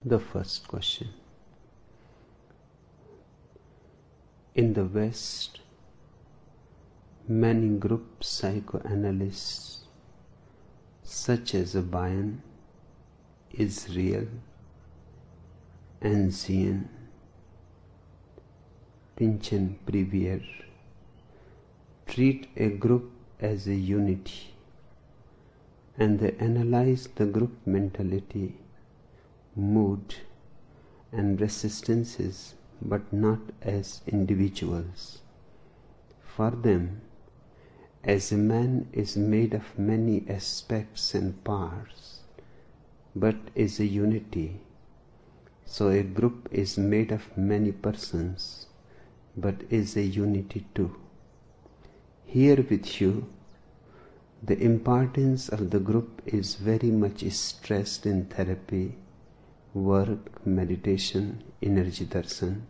The first question. In the West, many group psychoanalysts such as Bayan, Israel, Ancien, Pinchen Privier treat a group as a unity, and they analyze the group mentality, mood and resistances, but not as individuals. For them, as a man is made of many aspects and parts, but is a unity, so a group is made of many persons, but is a unity too. Here with you, the importance of the group is very much stressed in therapy, work, meditation, energy darshan.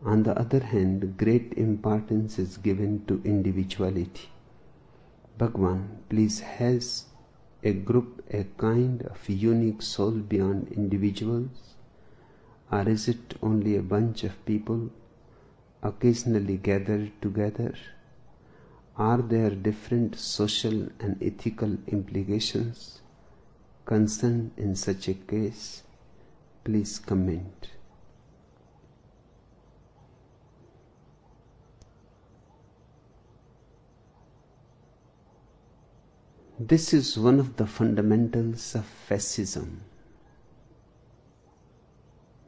On the other hand, great importance is given to individuality. Bhagwan, please, has a group a kind of unique soul beyond individuals, or is it only a bunch of people occasionally gathered together? Are there different social and ethical implications concerned in such a case? Please comment. This is one of the fundamentals of fascism,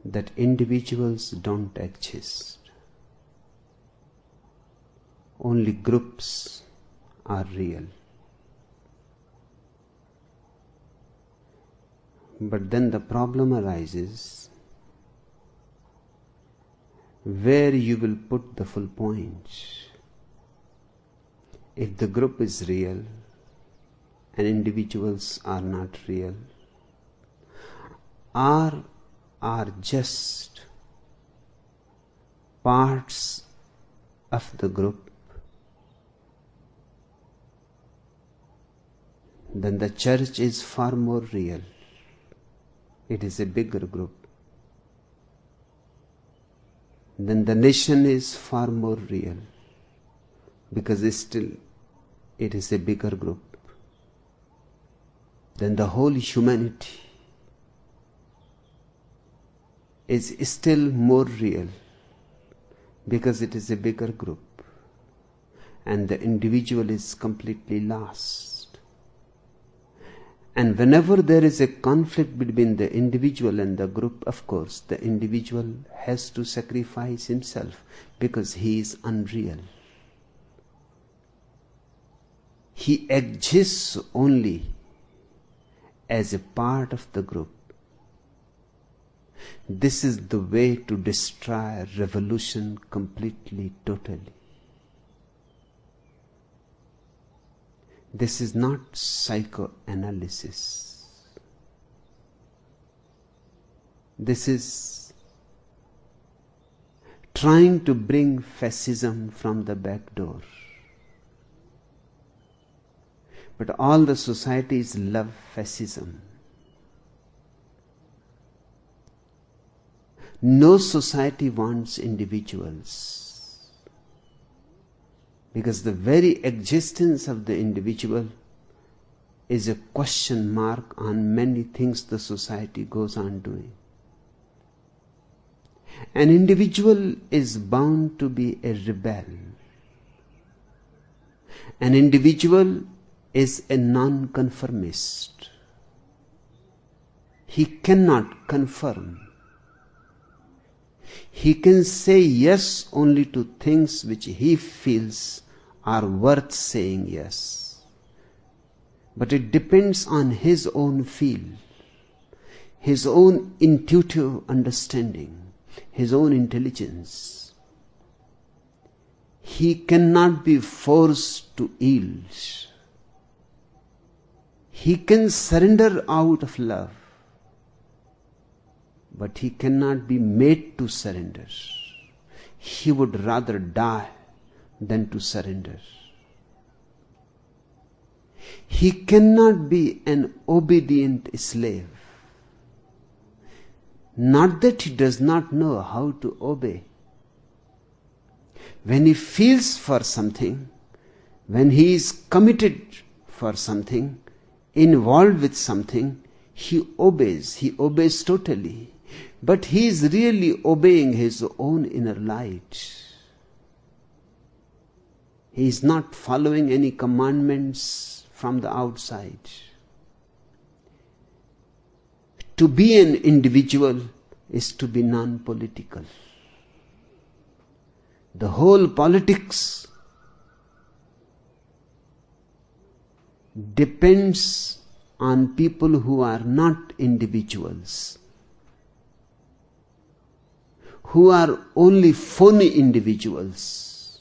that individuals don't exist. Only groups are real. But then the problem arises, where you will put the full point. If the group is real and individuals are not real, or are just parts of the group, then the church is far more real. It is a bigger group. Then the nation is far more real, because still it is a bigger group. Then the whole humanity is still more real, because it is a bigger group, and the individual is completely lost. And whenever there is a conflict between the individual and the group, of course, the individual has to sacrifice himself, because he is unreal. He exists only as a part of the group. This is the way to destroy revolution completely, totally. This is not psychoanalysis. This is trying to bring fascism from the back door. But all the societies love fascism. No society wants individuals, because the very existence of the individual is a question mark on many things the society goes on doing. An individual is bound to be a rebel. An individual is a non-conformist. He cannot conform. He can say yes only to things which he feels are worth saying yes. But it depends on his own feel, his own intuitive understanding, his own intelligence. He cannot be forced to yield. He can surrender out of love, but he cannot be made to surrender. He would rather die than to surrender. He cannot be an obedient slave. Not that he does not know how to obey. When he feels for something, when he is committed for something, involved with something, he obeys totally. But he is really obeying his own inner light. He is not following any commandments from the outside. To be an individual is to be non-political. The whole politics depends on people who are not individuals, who are only phony individuals,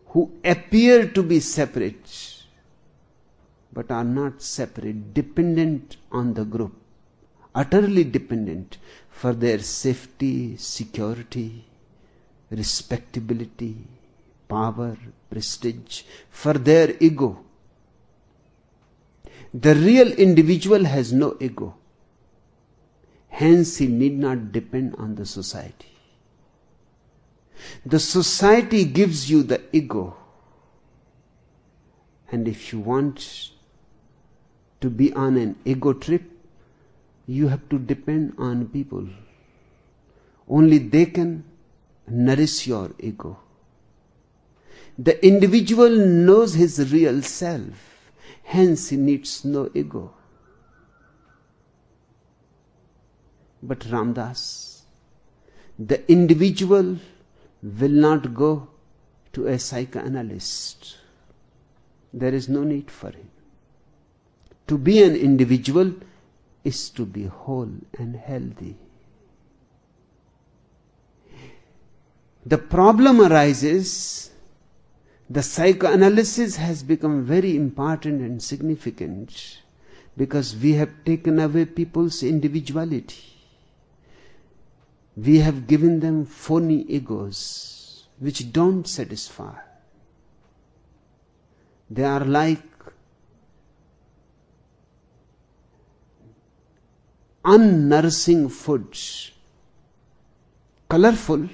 who appear to be separate but are not separate, dependent on the group, utterly dependent for their safety, security, respectability, power, prestige, for their ego. The real individual has no ego. Hence, he need not depend on the society. The society gives you the ego. And if you want to be on an ego trip, you have to depend on people. Only they can nourish your ego. The individual knows his real self. Hence, he needs no ego. But Ramdas, the individual will not go to a psychoanalyst. There is no need for him. To be an individual is to be whole and healthy. The problem arises, the psychoanalysis has become very important and significant because we have taken away people's individuality. We have given them phony egos which don't satisfy. They are like unnourishing foods, colorful,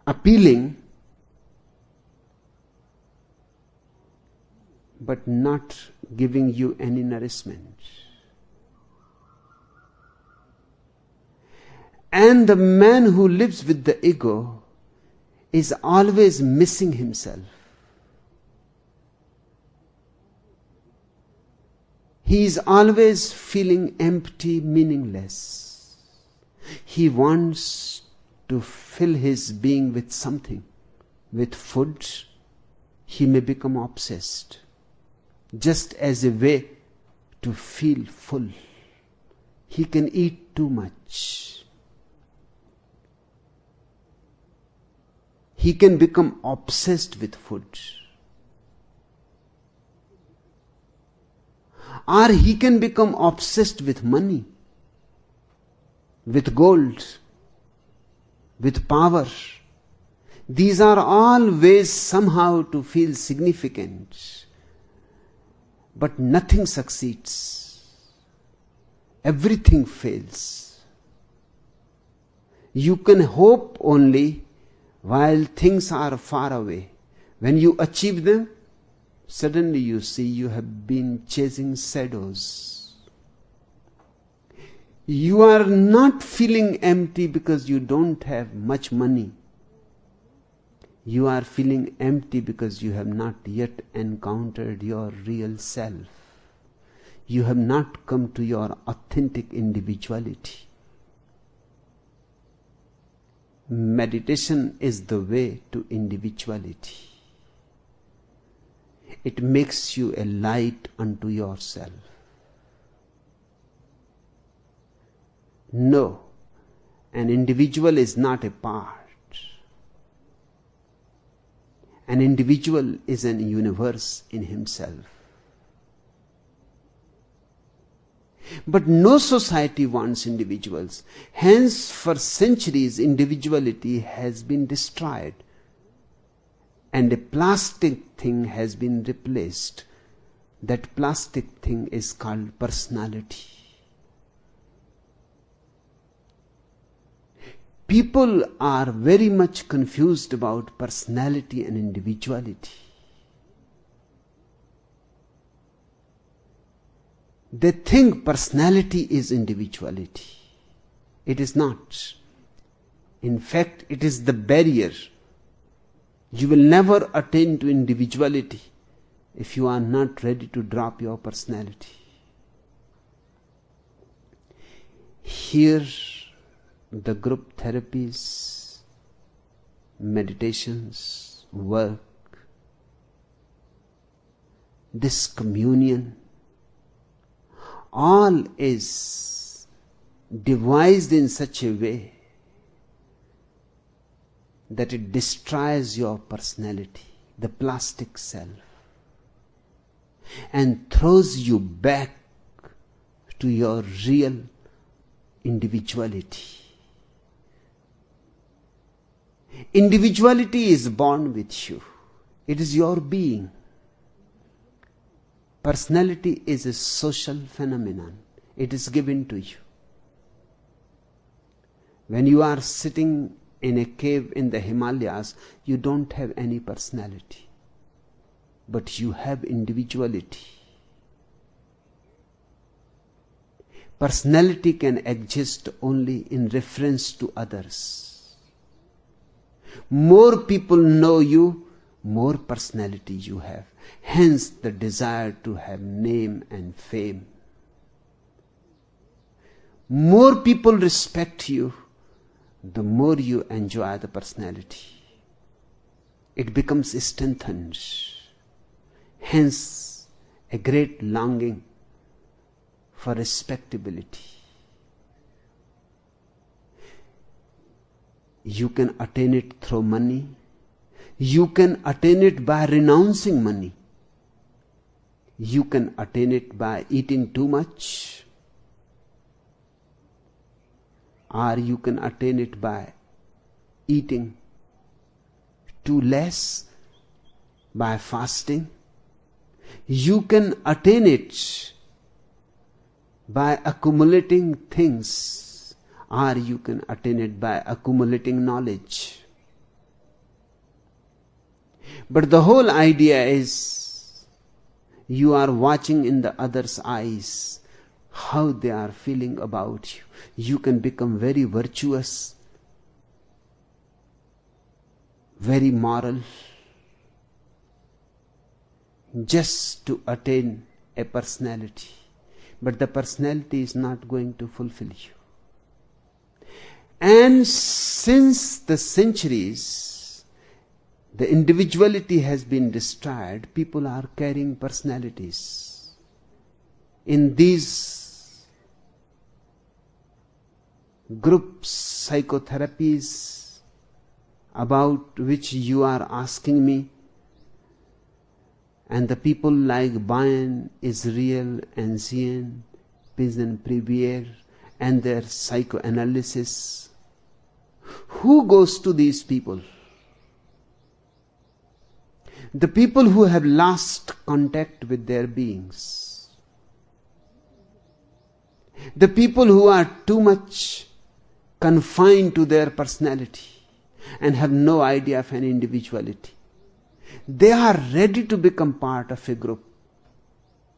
appealing, but not giving you any nourishment. And the man who lives with the ego is always missing himself. He is always feeling empty, meaningless. He wants to fill his being with something. With food, he may become obsessed, just as a way to feel full. He can eat too much. He can become obsessed with food. Or he can become obsessed with money, with gold, with power. These are all ways somehow to feel significant. But nothing succeeds. Everything fails. You can hope only while things are far away. When you achieve them, suddenly you see you have been chasing shadows. You are not feeling empty because you don't have much money. You are feeling empty because you have not yet encountered your real self. You have not come to your authentic individuality. Meditation is the way to individuality. It makes you a light unto yourself. No, an individual is not a part. An individual is an universe in himself. But no society wants individuals. Hence, for centuries, individuality has been destroyed. And a plastic thing has been replaced. That plastic thing is called personality. People are very much confused about personality and individuality. They think personality is individuality. It is not. In fact, it is the barrier. You will never attain to individuality if you are not ready to drop your personality. Here, the group therapies, meditations, work, this communion, all is devised in such a way that it destroys your personality, the plastic self, and throws you back to your real individuality. Individuality is born with you. It is your being. Personality is a social phenomenon. It is given to you. When you are sitting in a cave in the Himalayas, you don't have any personality, but you have individuality. Personality can exist only in reference to others. More people know you, more personality you have. Hence the desire to have name and fame. More people respect you, the more you enjoy the personality. It becomes strengthened. Hence a great longing for respectability. You can attain it through money. You can attain it by renouncing money. You can attain it by eating too much. Or you can attain it by eating too less, by fasting. You can attain it by accumulating things, or you can attain it by accumulating knowledge. But the whole idea is you are watching in the other's eyes how they are feeling about you. You can become very virtuous, very moral, just to attain a personality. But the personality is not going to fulfill you. And since the centuries, the individuality has been destroyed, people are carrying personalities. In these groups, psychotherapies about which you are asking me, and the people like Bayan, Israel, Ancien, Pigeon-Privière, and their psychoanalysis, who goes to these people? The people who have lost contact with their beings. The people who are too much confined to their personality and have no idea of an individuality. They are ready to become part of a group.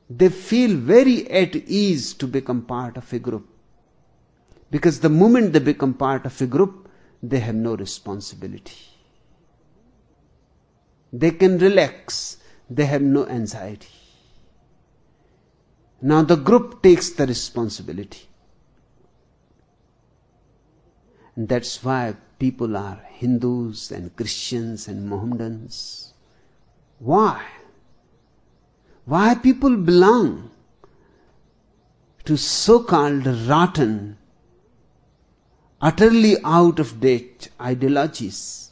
They feel very at ease to become part of a group. Because the moment they become part of a group, they have no responsibility. They can relax. They have no anxiety. Now the group takes the responsibility. And that's why people are Hindus and Christians and Mohammedans. Why? Why people belong to so-called rotten, utterly out of date ideologies?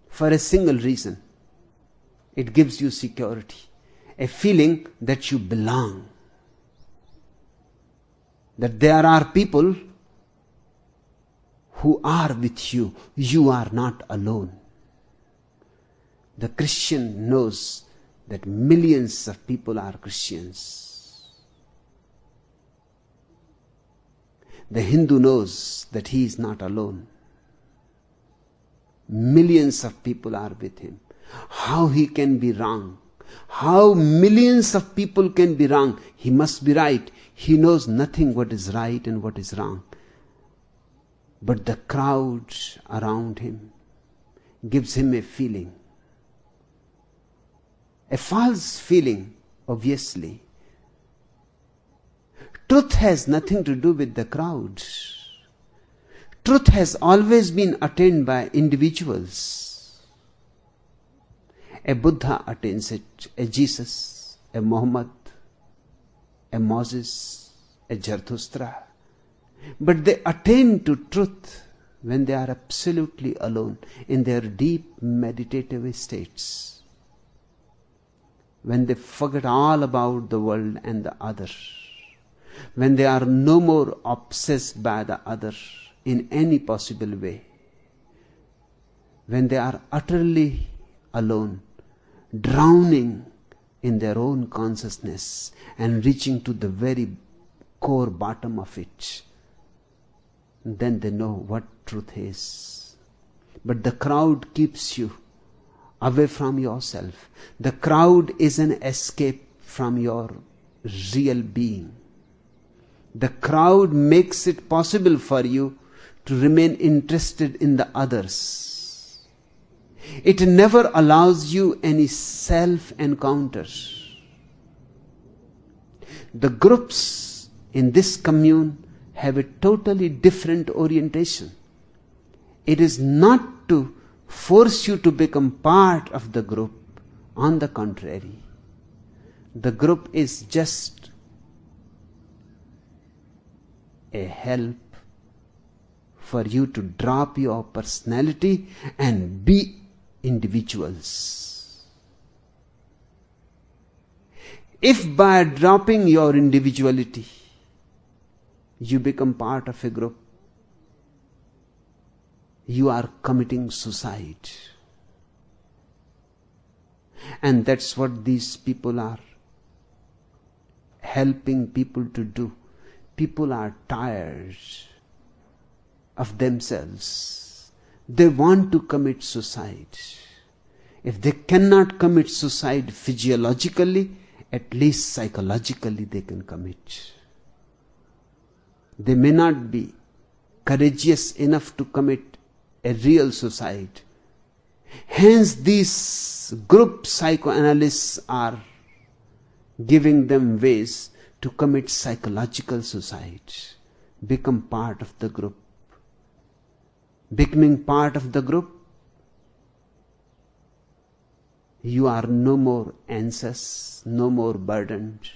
For a single reason. It gives you security, a feeling that you belong. That there are people who are with you. You are not alone. The Christian knows that millions of people are Christians. The Hindu knows that he is not alone. Millions of people are with him. How he can be wrong? How millions of people can be wrong? He must be right. He knows nothing what is right and what is wrong. But the crowd around him gives him a feeling. A false feeling, obviously. Truth has nothing to do with the crowd. Truth has always been attained by individuals. A Buddha attains it, a Jesus, a Muhammad, a Moses, a Zarathustra. But they attain to truth when they are absolutely alone in their deep meditative states. When they forget all about the world and the other. When they are no more obsessed by the other in any possible way. When they are utterly alone, drowning in their own consciousness and reaching to the very core bottom of it, then they know what truth is. But the crowd keeps you away from yourself. The crowd is an escape from your real being. The crowd makes it possible for you to remain interested in the others. It never allows you any self-encounter. The groups in this commune have a totally different orientation. It is not to force you to become part of the group. On the contrary, the group is just a help for you to drop your personality and be individuals. If by dropping your individuality you become part of a group, you are committing suicide. And that's what these people are helping people to do. People are tired of themselves. They want to commit suicide. If they cannot commit suicide physiologically, at least psychologically they can commit. They may not be courageous enough to commit a real suicide. Hence these group psychoanalysts are giving them ways to commit psychological suicide. Become part of the group. Becoming part of the group, you are no more anxious, no more burdened.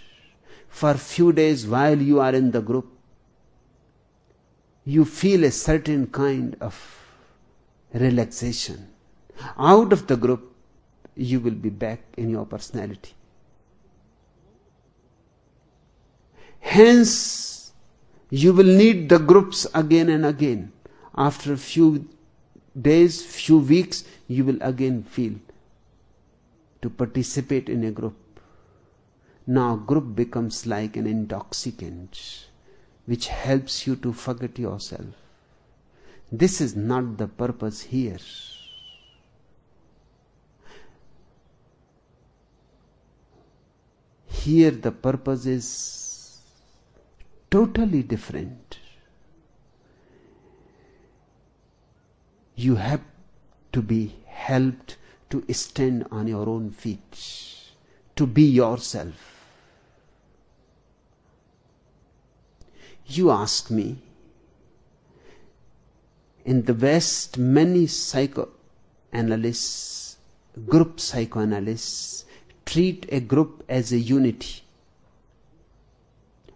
For a few days while you are in the group, you feel a certain kind of relaxation. Out of the group, you will be back in your personality. Hence, you will need the groups again and again. After a few days, few weeks, you will again feel to participate in a group. Now, group becomes like an intoxicant which helps you to forget yourself. This is not the purpose here. Here the purpose is totally different. You have to be helped to stand on your own feet, to be yourself. You ask me, in the West, many psychoanalysts, group psychoanalysts, treat a group as a unity.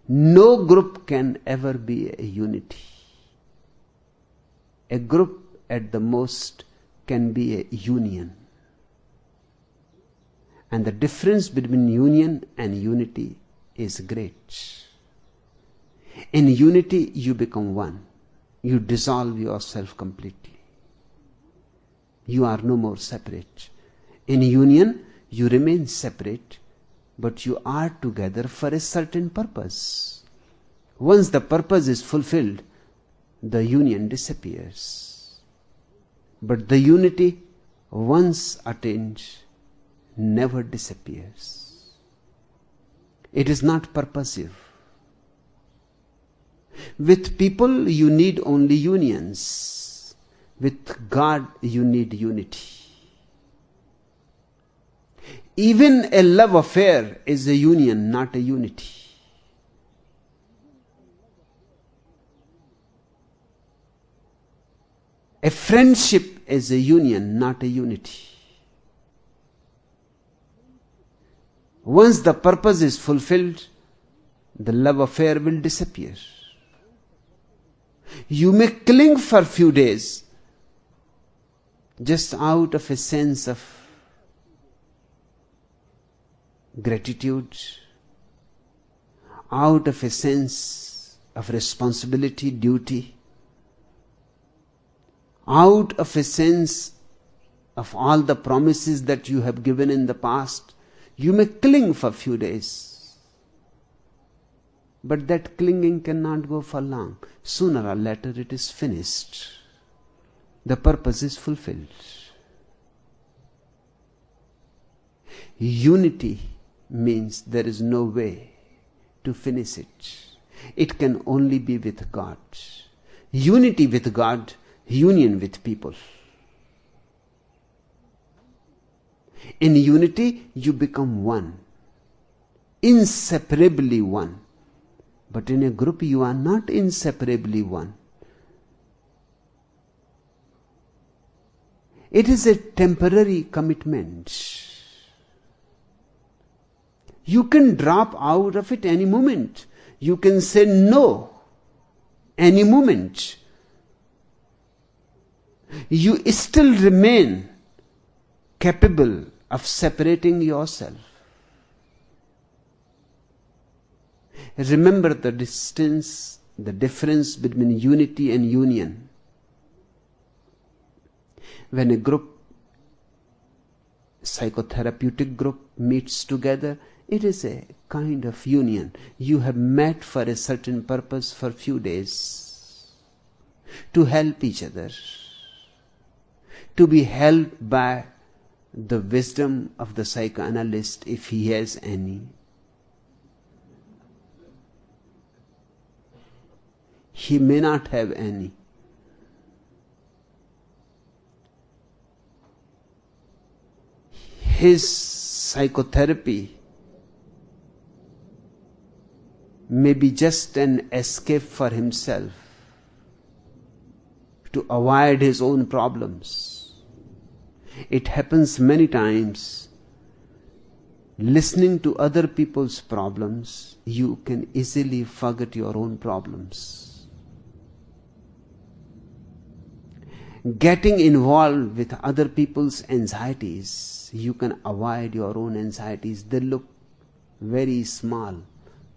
No group can ever be a unity. A group at the most can be a union. And the difference between union and unity is great. In unity, you become one. You dissolve yourself completely. You are no more separate. In union, You remain separate, but you are together for a certain purpose. Once the purpose is fulfilled, the union disappears. But the unity, once attained, never disappears. It is not purposive. With people, you need only unions. With God, you need unity. Even a love affair is a union, not a unity. A friendship is a union, not a unity. Once the purpose is fulfilled, the love affair will disappear. You may cling for a few days just out of a sense of gratitude, out of a sense of responsibility, duty, out of a sense of all the promises that you have given in the past. You may cling for a few days, but that clinging cannot go for long. Sooner or later it is finished. The purpose is fulfilled. Unity means there is no way to finish it. It can only be with God. Unity with God, union with people. In unity, you become one, inseparably one. But in a group, you are not inseparably one. It is a temporary commitment. You can drop out of it any moment. You can say no any moment. You still remain capable of separating yourself. Remember the distance, the difference between unity and union. When a group, psychotherapeutic group, meets together, it is a kind of union. You have met for a certain purpose for a few days, to help each other, to be helped by the wisdom of the psychoanalyst, if he has any. He may not have any. His psychotherapy may be just an escape for himself, to avoid his own problems. It happens many times. Listening to other people's problems, you can easily forget your own problems. Getting involved with other people's anxieties, you can avoid your own anxieties. They look very small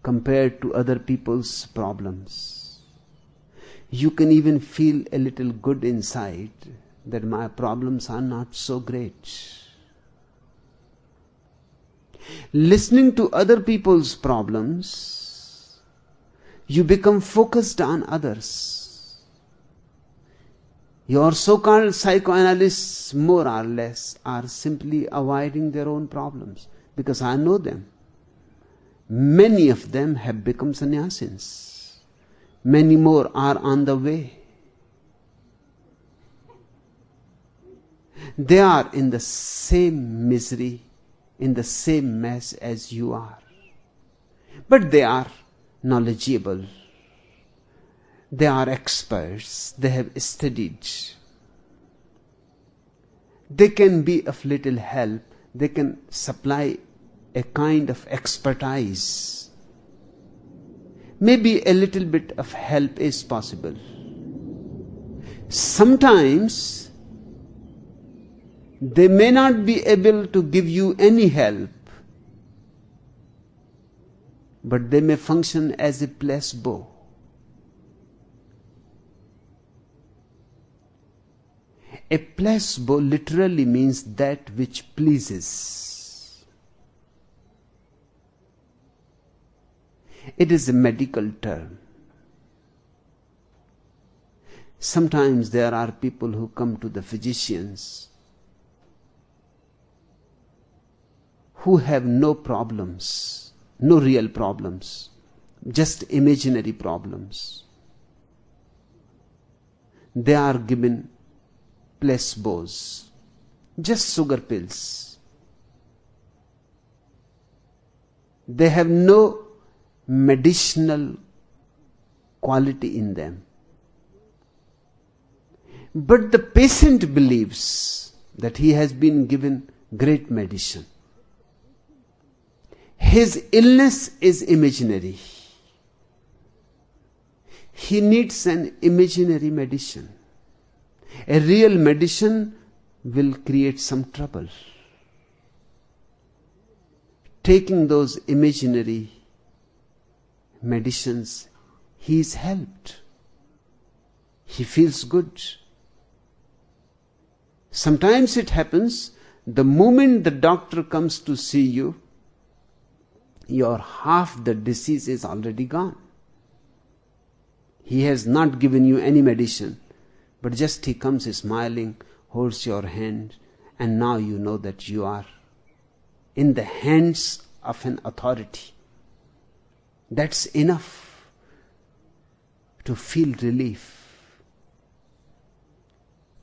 compared to other people's problems. You can even feel a little good inside that my problems are not so great. Listening to other people's problems, you become focused on others. Your so-called psychoanalysts, more or less, are simply avoiding their own problems, because I know them. Many of them have become sannyasins. Many more are on the way. They are in the same misery, in the same mess as you are. But they are knowledgeable. They are experts. They have studied. They can be of little help. They can supply a kind of expertise. Maybe a little bit of help is possible. Sometimes they may not be able to give you any help, but they may function as a placebo. A placebo literally means that which pleases. It is a medical term. Sometimes there are people who come to the physicians who have no problems, no real problems, just imaginary problems. They are given placebos, just sugar pills. They have no medicinal quality in them. But the patient believes that he has been given great medicine. His illness is imaginary. He needs an imaginary medicine. A real medicine will create some trouble. Taking those imaginary medicines, he is helped. He feels good. Sometimes it happens, the moment the doctor comes to see you, your half the disease is already gone. He has not given you any medicine, but just he comes smiling, holds your hand, and now you know that you are in the hands of an authority. That's enough to feel relief.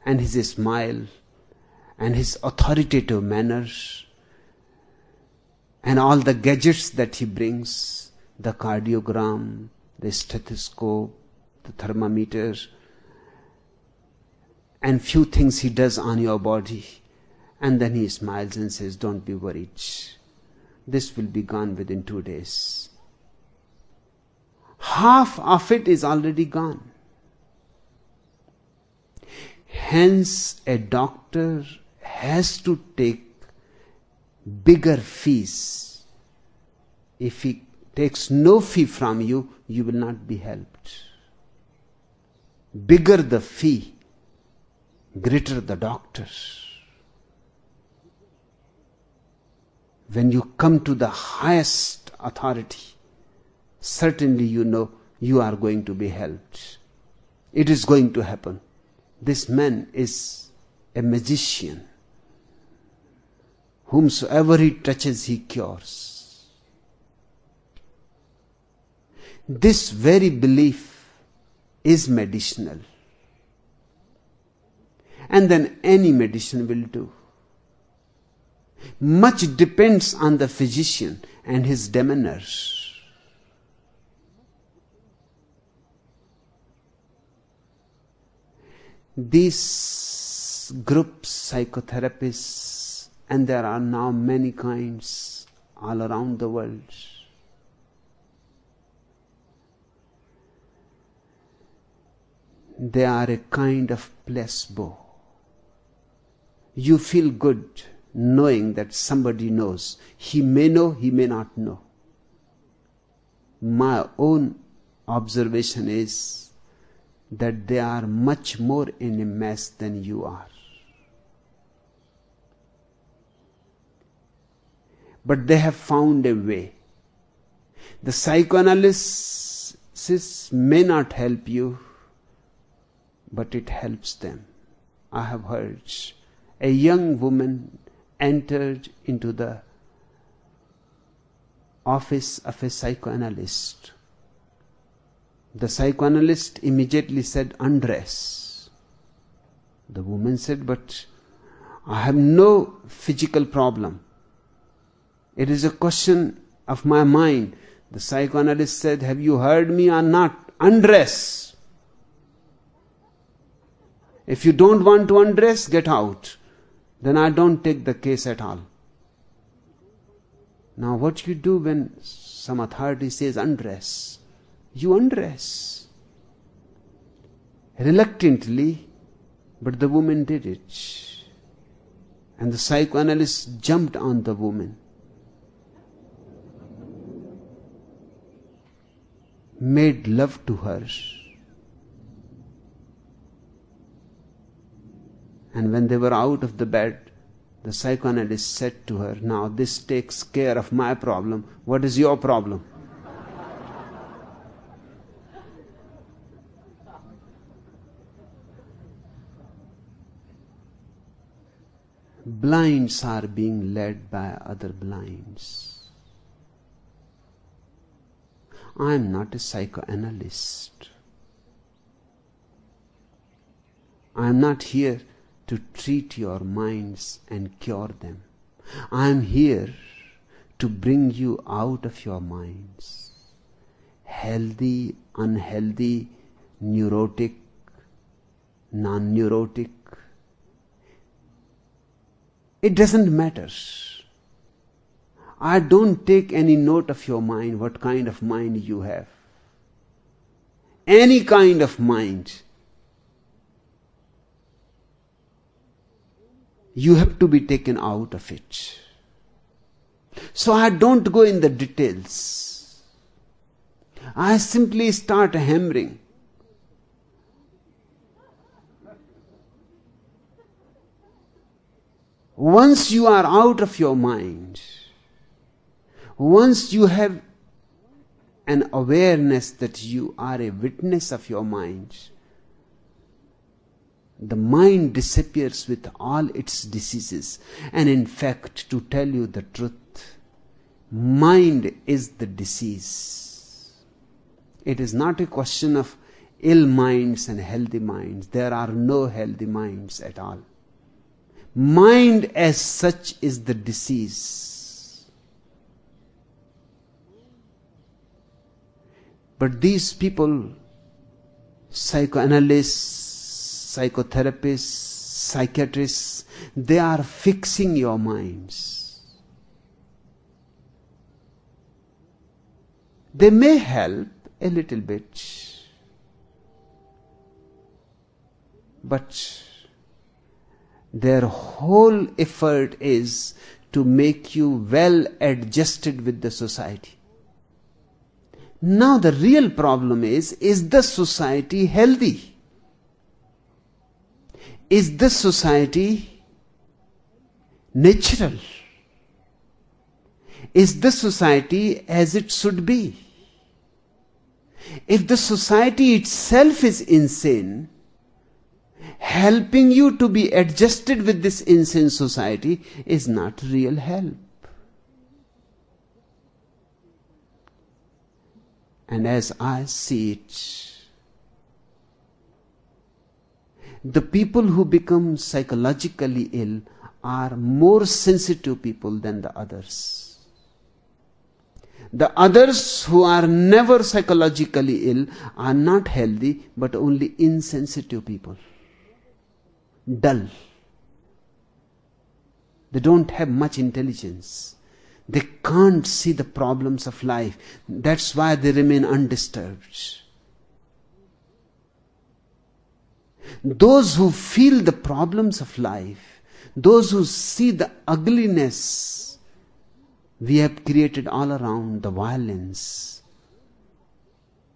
And his smile and his authoritative manners and all the gadgets that he brings, the cardiogram, the stethoscope, the thermometer, and few things he does on your body, and then he smiles and says, don't be worried. This will be gone within 2 days. Half of it is already gone. Hence, a doctor has to take bigger fees. If he takes no fee from you, you will not be helped. Bigger the fee, greater the doctor. When you come to the highest authority, certainly you know you are going to be helped. It is going to happen. This man is a magician. Whomsoever he touches, he cures. This very belief is medicinal. And then any medicine will do. Much depends on the physician and his demeanor. These groups, psychotherapists, and there are now many kinds all around the world. They are a kind of placebo. You feel good knowing that somebody knows. He may know, he may not know. My own observation is that they are much more in a mess than you are. But they have found a way. The psychoanalysis may not help you, but it helps them. I have heard a young woman entered into the office of a psychoanalyst. The psychoanalyst immediately said, undress. The woman said, but I have no physical problem. It is a question of my mind. The psychoanalyst said, have you heard me or not? Undress. If you don't want to undress, get out. Then I don't take the case at all. Now what you do when some authority says undress? You undress. Reluctantly, but the woman did it. And the psychoanalyst jumped on the woman. Made love to her. And when they were out of the bed, the psychoanalyst said to her, now this takes care of my problem. What is your problem? blinds are being led by other blinds. I am not a psychoanalyst. I am not here to treat your minds and cure them. I am here to bring you out of your minds. Healthy, unhealthy, neurotic, non-neurotic. It doesn't matter. I don't take any note of your mind, what kind of mind you have. Any kind of mind. You have to be taken out of it. So I don't go in the details. I simply start hammering. Once you are out of your mind, once you have an awareness that you are a witness of your mind, the mind disappears with all its diseases. And in fact, to tell you the truth, mind is the disease. It is not a question of ill minds and healthy minds. There are no healthy minds at all. Mind as such is the disease. But these people, psychoanalysts, psychotherapists, psychiatrists, they are fixing your minds. They may help a little bit, but their whole effort is to make you well adjusted with the society. Now the real problem is the society healthy? Is this society natural? Is this society as it should be? If the society itself is insane, helping you to be adjusted with this insane society is not real help. And as I see it, the people who become psychologically ill are more sensitive people than the others. The others who are never psychologically ill are not healthy, but only insensitive people. Dull. They don't have much intelligence. They can't see the problems of life. That's why they remain undisturbed. Those who feel the problems of life, those who see the ugliness we have created all around, the violence,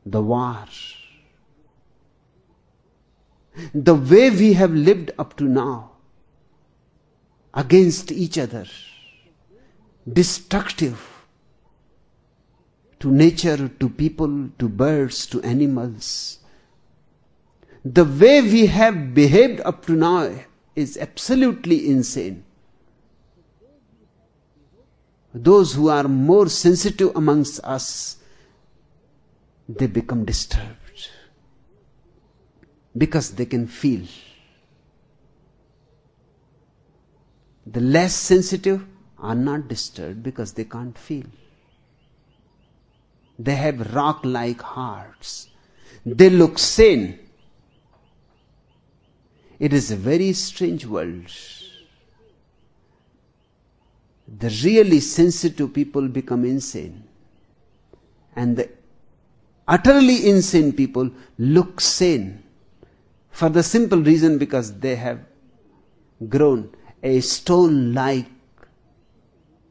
the war, the way we have lived up to now against each other, destructive to nature, to people, to birds, to animals. The way we have behaved up to now is absolutely insane. Those who are more sensitive amongst us, they become disturbed because they can feel. The less sensitive are not disturbed because they can't feel. They have rock-like hearts. They look sane. It is a very strange world. The really sensitive people become insane. And the utterly insane people look sane. For the simple reason because they have grown a stone-like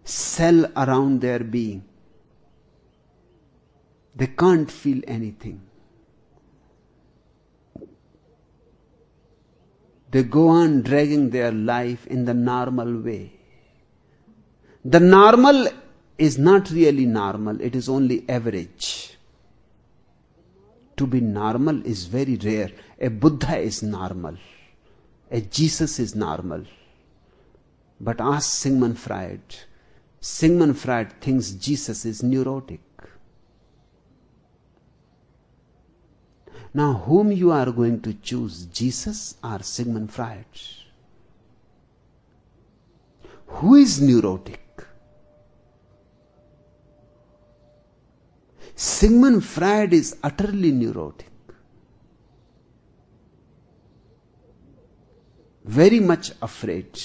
cell around their being. They can't feel anything. They go on dragging their life in the normal way. The normal is not really normal, it is only average. To be normal is very rare. A Buddha is normal. A Jesus is normal. But ask Sigmund Freud. Sigmund Freud thinks Jesus is neurotic. Now, whom you are going to choose, Jesus or Sigmund Freud? Who is neurotic? Sigmund Freud is utterly neurotic. Very much afraid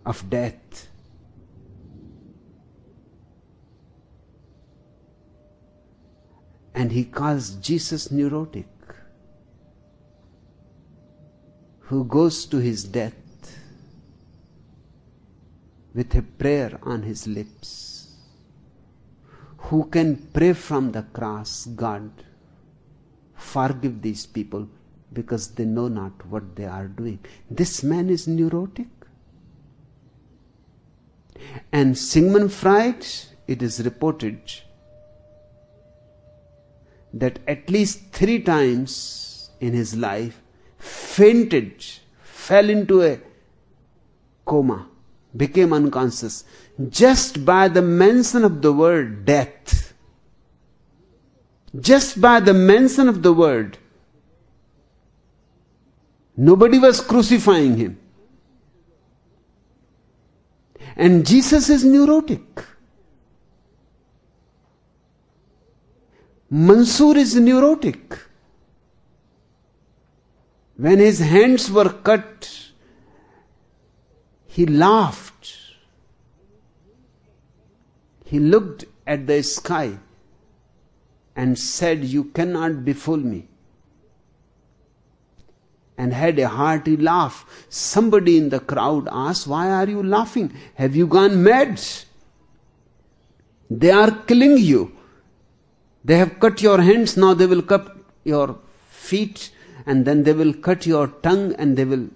of death. And he calls Jesus neurotic, who goes to his death with a prayer on his lips, who can pray from the cross, God, forgive these people because they know not what they are doing. This man is neurotic. And Sigmund Freud, it is reported that at least 3 times in his life fainted, fell into a coma, became unconscious just by the mention of the word death. Just by the mention of the word. Nobody was crucifying him. And Jesus is neurotic. Mansoor is neurotic. When his hands were cut, he laughed. He looked at the sky and said, "You cannot befool me." And had a hearty laugh. Somebody in the crowd asked, "Why are you laughing? Have you gone mad? They are killing you. They have cut your hands, now they will cut your feet, and then they will cut your tongue, and they will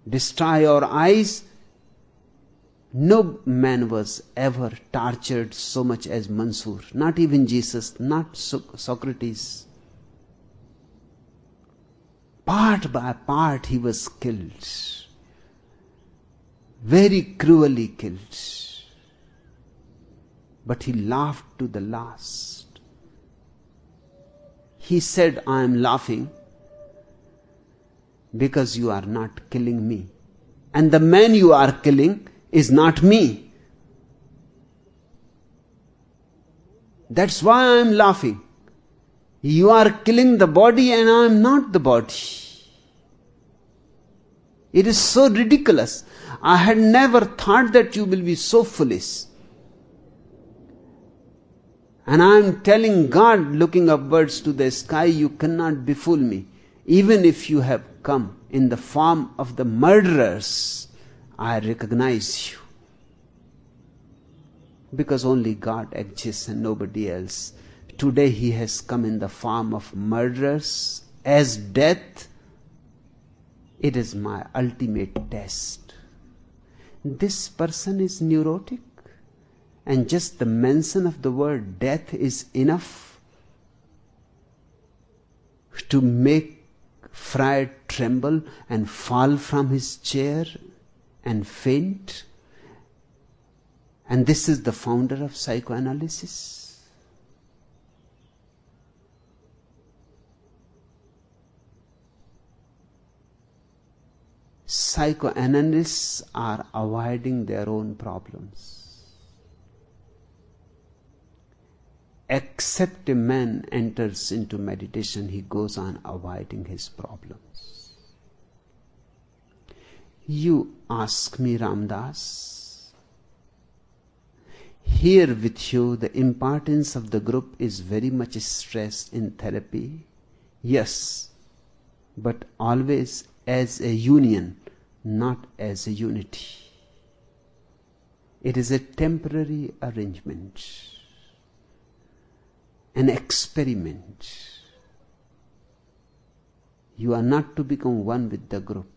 destroy your eyes." No man was ever tortured so much as Mansoor. Not even Jesus, not Socrates. Part by part he was killed. Very cruelly killed. But he laughed to the last. He said, "I am laughing because you are not killing me. And the man you are killing is not me. That's why I am laughing. You are killing the body and I am not the body." It is so ridiculous. I had never thought that you will be so foolish. And I am telling God, looking upwards to the sky, "You cannot befool me. Even if you have come in the form of the murderers, I recognize you. Because only God exists and nobody else. Today he has come in the form of murderers as death. It is my ultimate test." This person is neurotic, and just the mention of the word death is enough to make Freud tremble and fall from his chair and faint. And this is the founder of psychoanalysis. Psychoanalysts are avoiding their own problems. Except a man enters into meditation, he goes on avoiding his problems. You ask me, Ramdas, here with you the importance of the group is very much stressed in therapy. Yes, but always as a union, not as a unity. It is a temporary arrangement, an experiment. You are not to become one with the group.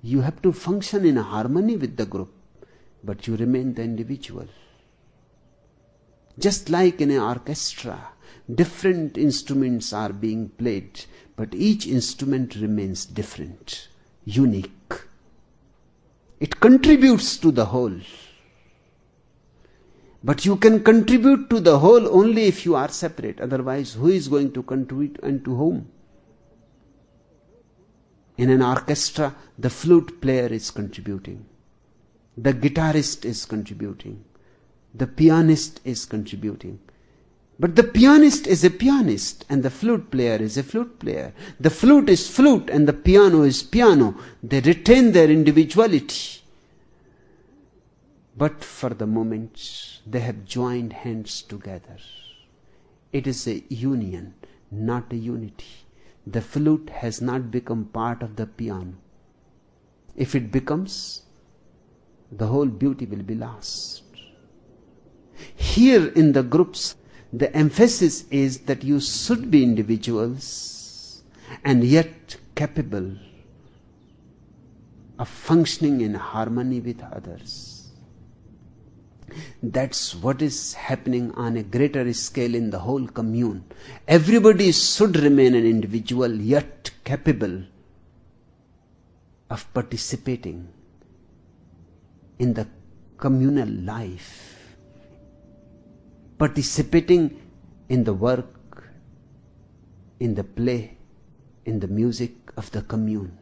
You have to function in harmony with the group, but you remain the individual. Just like in an orchestra, different instruments are being played, but each instrument remains different. unique. It contributes to the whole. But you can contribute to the whole only if you are separate. Otherwise, who is going to contribute and to whom? In an orchestra, the flute player is contributing. The guitarist is contributing. The pianist is contributing. But the pianist is a pianist and the flute player is a flute player. The flute is flute and the piano is piano. They retain their individuality. But for the moment, they have joined hands together. It is a union, not a unity. The flute has not become part of the piano. If it becomes, the whole beauty will be lost. Here in the groups, the emphasis is that you should be individuals and yet capable of functioning in harmony with others. That's what is happening on a greater scale in the whole commune. Everybody should remain an individual yet capable of participating in the communal life, participating in the work, in the play, in the music of the commune.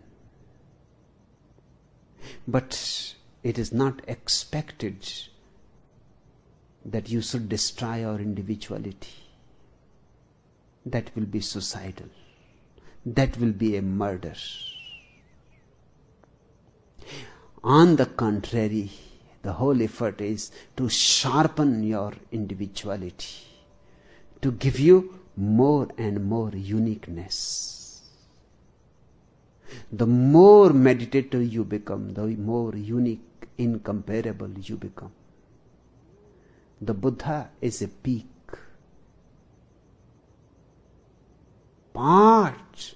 But it is not expected that you should destroy your individuality. That will be suicidal. That will be a murder. On the contrary, the whole effort is to sharpen your individuality, to give you more and more uniqueness. The more meditative you become, the more unique, incomparable you become. The Buddha is a peak, part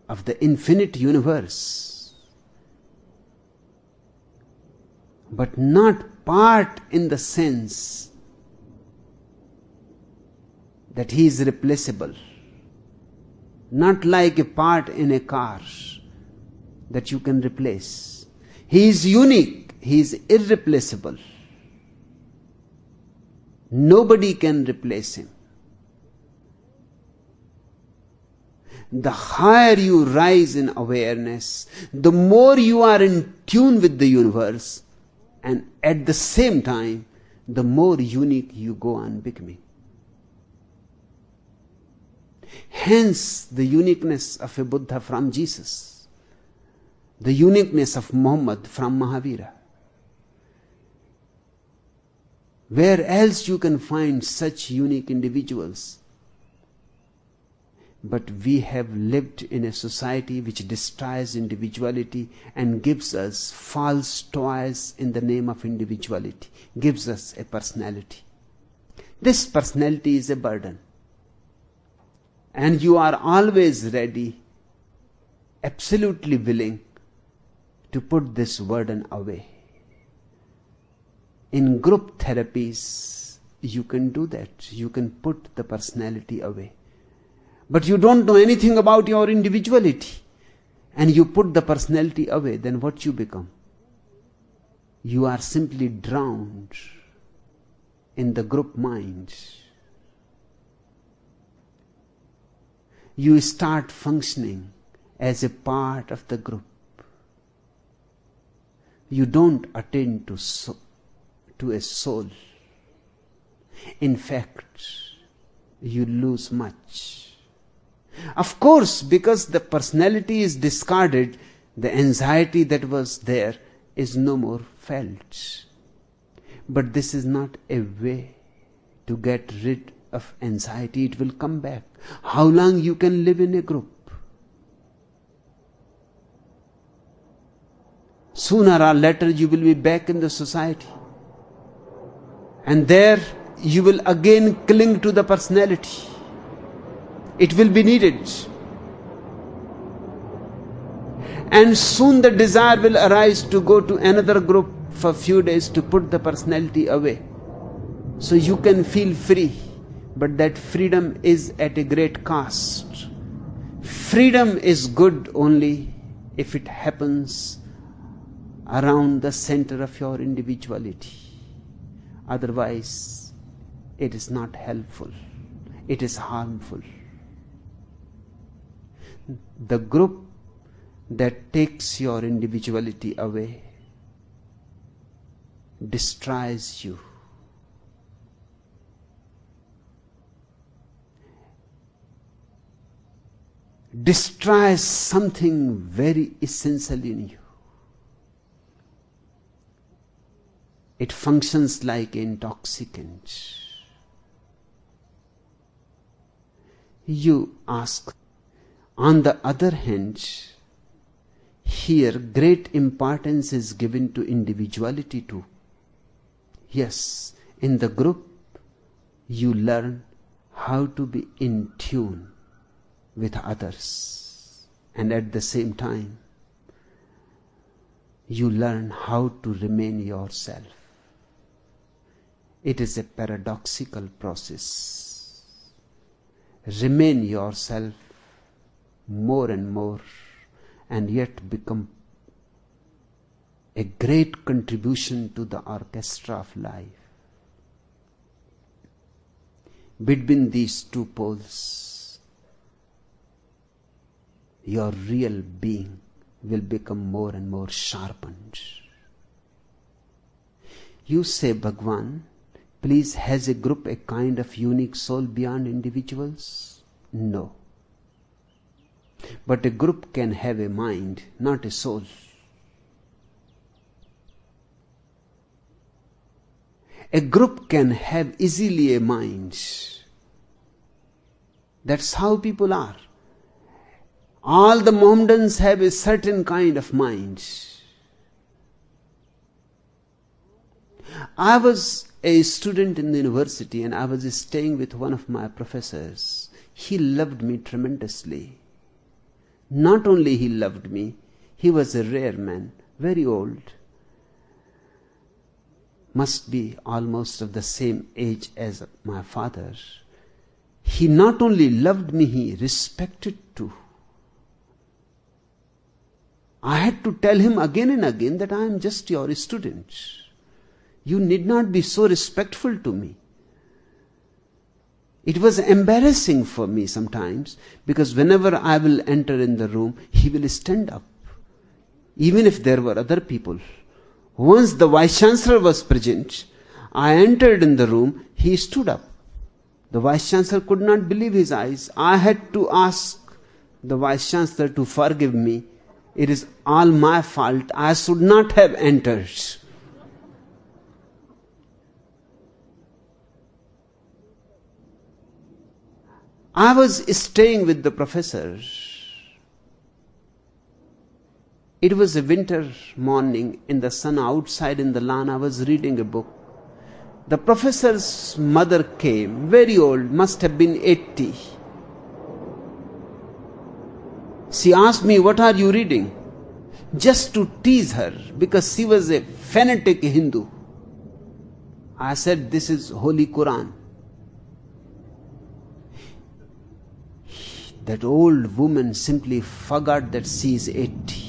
of the infinite universe, but not part in the sense that he is replaceable, not like a part in a car that you can replace. He is unique, he is irreplaceable. Nobody can replace him. The higher you rise in awareness, the more you are in tune with the universe, and at the same time, the more unique you go on becoming. Hence, the uniqueness of a Buddha from Jesus, the uniqueness of Muhammad from Mahavira. Where else you can find such unique individuals? But we have lived in a society which destroys individuality and gives us false toys in the name of individuality, gives us a personality. This personality is a burden. And you are always ready, absolutely willing to put this burden away. In group therapies, you can do that. You can put the personality away. But you don't know anything about your individuality. And you put the personality away, then what you become? You are simply drowned in the group mind. You start functioning as a part of the group. You don't attain to a soul. In fact, you lose much. Of course, because the personality is discarded, the anxiety that was there is no more felt. But this is not a way to get rid of anxiety. It will come back. How long you can live in a group? Sooner or later you will be back in the society. And there you will again cling to the personality. It will be needed. And soon the desire will arise to go to another group for a few days to put the personality away. So you can feel free. But that freedom is at a great cost. Freedom is good only if it happens around the center of your individuality. Otherwise, it is not helpful. It is harmful. The group that takes your individuality away destroys you. Destroys something very essential in you. It functions like an intoxicant. You ask. On the other hand, here great importance is given to individuality too. Yes, in the group you learn how to be in tune with others, and at the same time you learn how to remain yourself. It is a paradoxical process. Remain yourself more and more, and yet become a great contribution to the orchestra of life. Between these two poles, your real being will become more and more sharpened. You say, Bhagwan, please, has a group a kind of unique soul beyond individuals? No. But a group can have a mind, not a soul. A group can have easily a mind. That's how people are. All the Mohammedans have a certain kind of mind. I was a student in the university and I was staying with one of my professors. He loved me tremendously. Not only he loved me, he was a rare man, very old. Must be almost of the same age as my father. He not only loved me, he respected too. I had to tell him again and again that I am just your student. You need not be so respectful to me. It was embarrassing for me sometimes, because whenever I will enter in the room, he will stand up, even if there were other people. Once the Vice Chancellor was present, I entered in the room, he stood up. The Vice Chancellor could not believe his eyes. I had to ask the Vice Chancellor to forgive me. It is all my fault. I should not have entered. I was staying with the professor. It was a winter morning in the sun outside in the lawn. I was reading a book. The professor's mother came, very old, must have been 80. She asked me, "What are you reading?" Just to tease her, because she was a fanatic Hindu. I said, "This is Holy Quran." That old woman simply forgot that she is 80.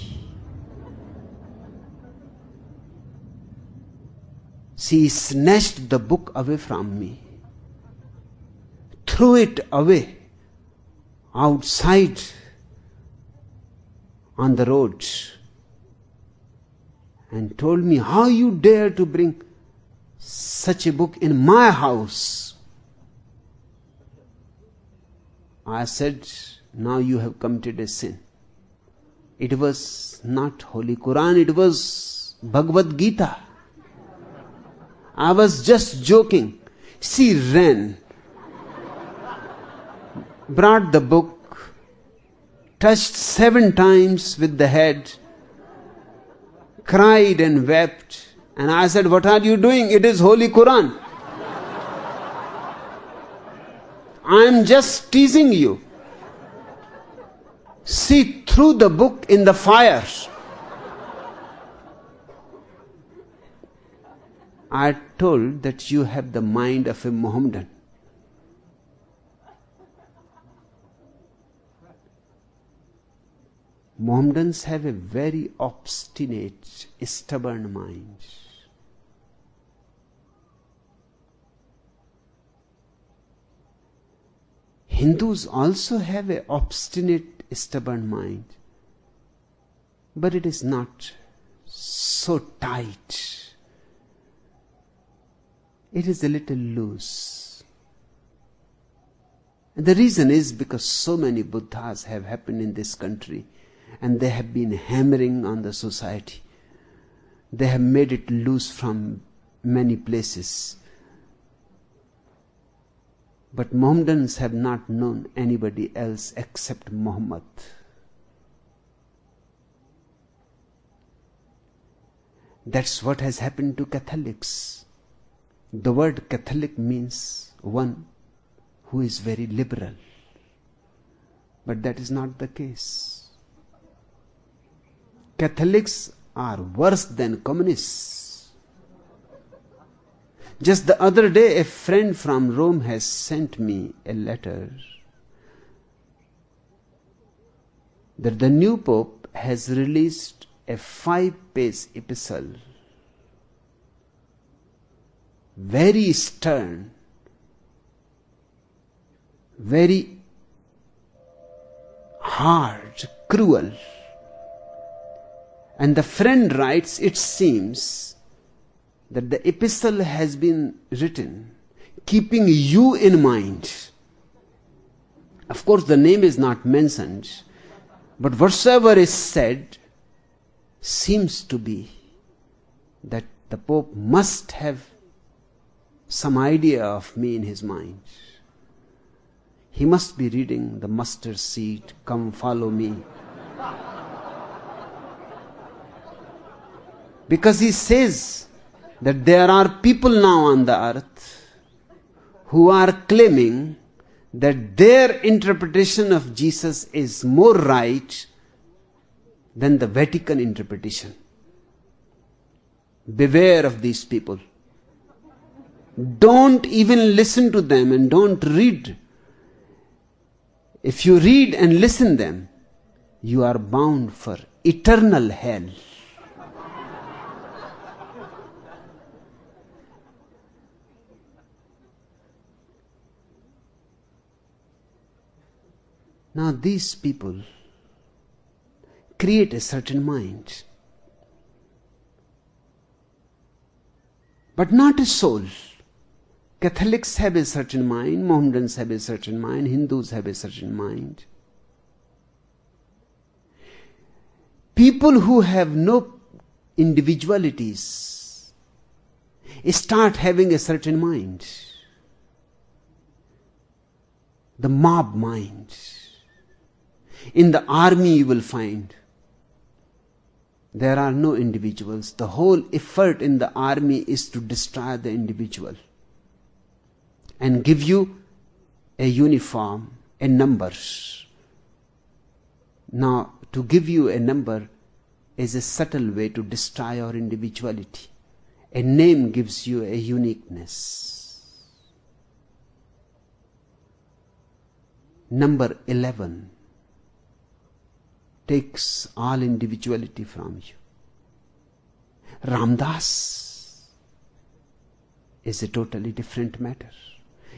She snatched the book away from me, threw it away outside on the road, and told me, "How you dare to bring such a book in my house?" I said, "Now you have committed a sin." It was not Holy Quran, it was Bhagavad Gita. I was just joking. She ran, brought the book, touched 7 times with the head, cried and wept. And I said, "What are you doing? It is Holy Quran. I am just teasing you." She threw the book in the fire. I told that you have the mind of a Mohammedan. Mohammedans have a very obstinate, stubborn mind. Hindus also have an obstinate, stubborn mind, but it is not so tight. It is a little loose. And the reason is because so many Buddhas have happened in this country, and they have been hammering on the society. They have made it loose from many places. But Mohammedans have not known anybody else except Muhammad. That's what has happened to Catholics. The word Catholic means one who is very liberal. But that is not the case. Catholics are worse than communists. Just the other day, a friend from Rome has sent me a letter that the new Pope has released a 5-page epistle, very stern, very hard, cruel. And the friend writes, it seems that the epistle has been written keeping you in mind. Of course, the name is not mentioned, but whatsoever is said seems to be that the Pope must have some idea of me in his mind. He must be reading the mustard seed, come follow me. Because he says that there are people now on the earth who are claiming that their interpretation of Jesus is more right than the Vatican interpretation. Beware of these people. Don't even listen to them and don't read. If you read and listen them, you are bound for eternal hell. Now these people create a certain mind, but not a soul. Catholics have a certain mind, Mohammedans have a certain mind, Hindus have a certain mind. People who have no individualities start having a certain mind. The mob mind. In the army you will find there are no individuals. The whole effort in the army is to destroy the individual and give you a uniform, a number. Now, to give you a number is a subtle way to destroy your individuality. A name gives you a uniqueness. Number 11 takes all individuality from you. Ramdas is a totally different matter.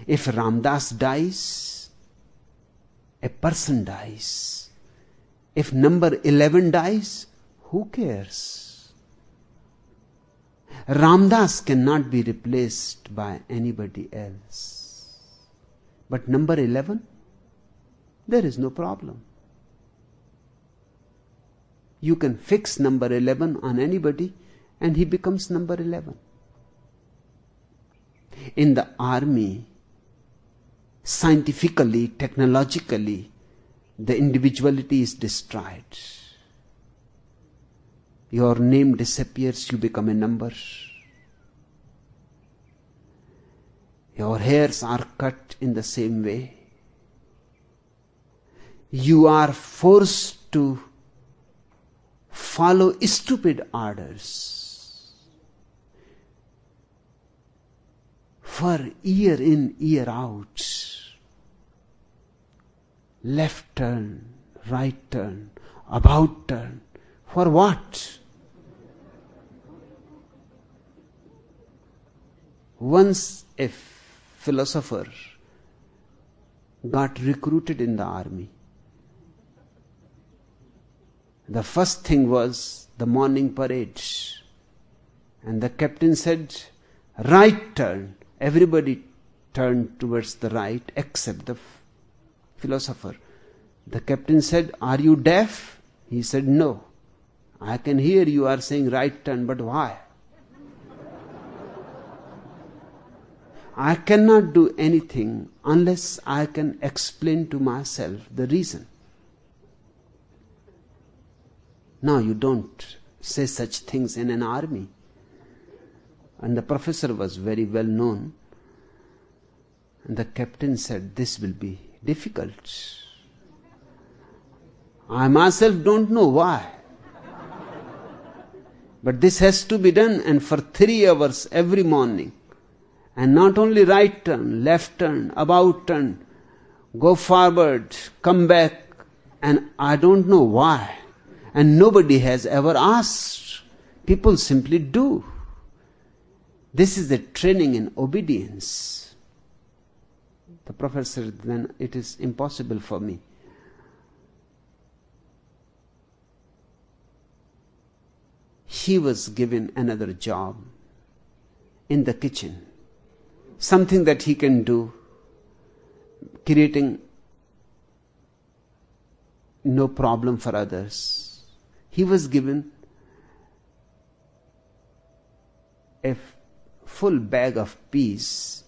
If Ramdas dies, a person dies. If number 11 dies, who cares? Ramdas cannot be replaced by anybody else. But number 11, there is no problem. You can fix number 11 on anybody and he becomes number 11. In the army, scientifically, technologically, the individuality is destroyed. Your name disappears, you become a number. Your hairs are cut in the same way. You are forced to follow stupid orders for year in, year out. Left turn, right turn, About turn. For what? Once a philosopher got recruited in the army. The first thing was the morning parade. And the captain said, right turn. Everybody turned towards the right except the philosopher. The captain said, are you deaf? He said, no. I can hear you are saying right turn, but why? I cannot do anything unless I can explain to myself the reason. No, you don't say such things in an army. And the professor was very well known. And the captain said, this will be difficult. I myself don't know why. But this has to be done, and for 3 hours every morning. And not only right turn, left turn, about turn, go forward, come back, and I don't know why. And nobody has ever asked. People simply do. This is the training in obedience. The professor said, then it is impossible for me. He was given another job in the kitchen. Something that he can do, creating no problem for others. He was given a full bag of peas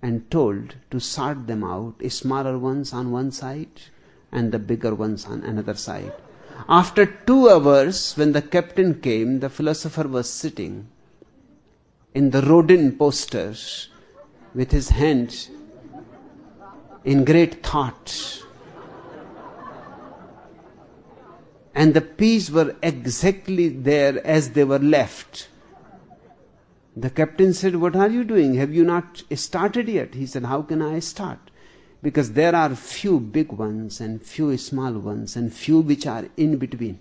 and told to sort them out, smaller ones on one side and the bigger ones on another side. After 2 hours, when the captain came, the philosopher was sitting in the Rodin posters with his hand in great thought. And the peas were exactly there as they were left. The captain said, what are you doing? Have you not started yet? He said, how can I start? Because there are few big ones and few small ones and few which are in between.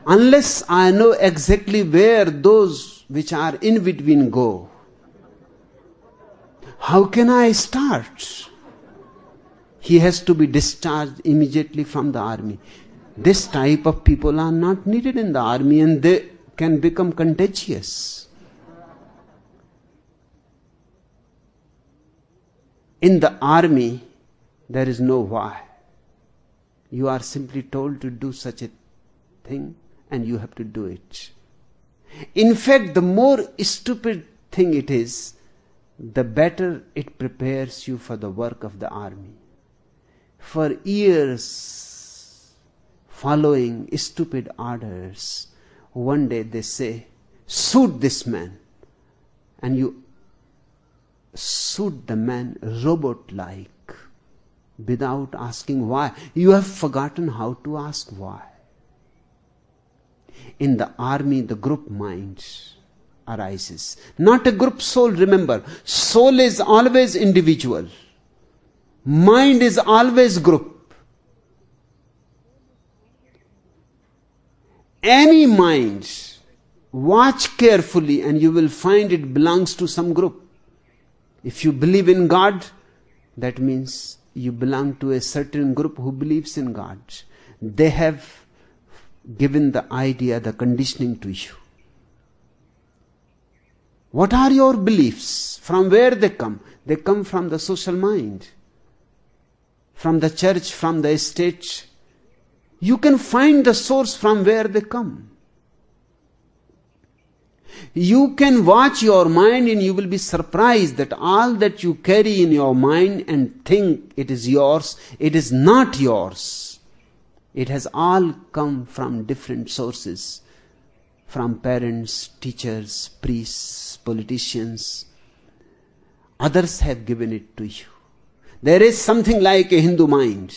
Unless I know exactly where those which are in between go, how can I start? He has to be discharged immediately from the army. This type of people are not needed in the army, and they can become contagious. In the army, there is no why. You are simply told to do such a thing, and you have to do it. In fact, the more stupid thing it is, the better it prepares you for the work of the army. For years, following stupid orders, one day they say, shoot this man. And you shoot the man robot-like, without asking why. You have forgotten how to ask why. In the army, the group mind arises. Not a group soul, remember. Soul is always individual. Mind is always group. Any mind, watch carefully and you will find it belongs to some group. If you believe in God, that means you belong to a certain group who believes in God. They have given the idea, the conditioning to you. What are your beliefs? From where they come? They come from the social mind, from the church, from the state. You can find the source from where they come. You can watch your mind and you will be surprised that all that you carry in your mind and think it is yours, it is not yours. It has all come from different sources. From parents, teachers, priests, politicians. Others have given it to you. There is something like a Hindu mind,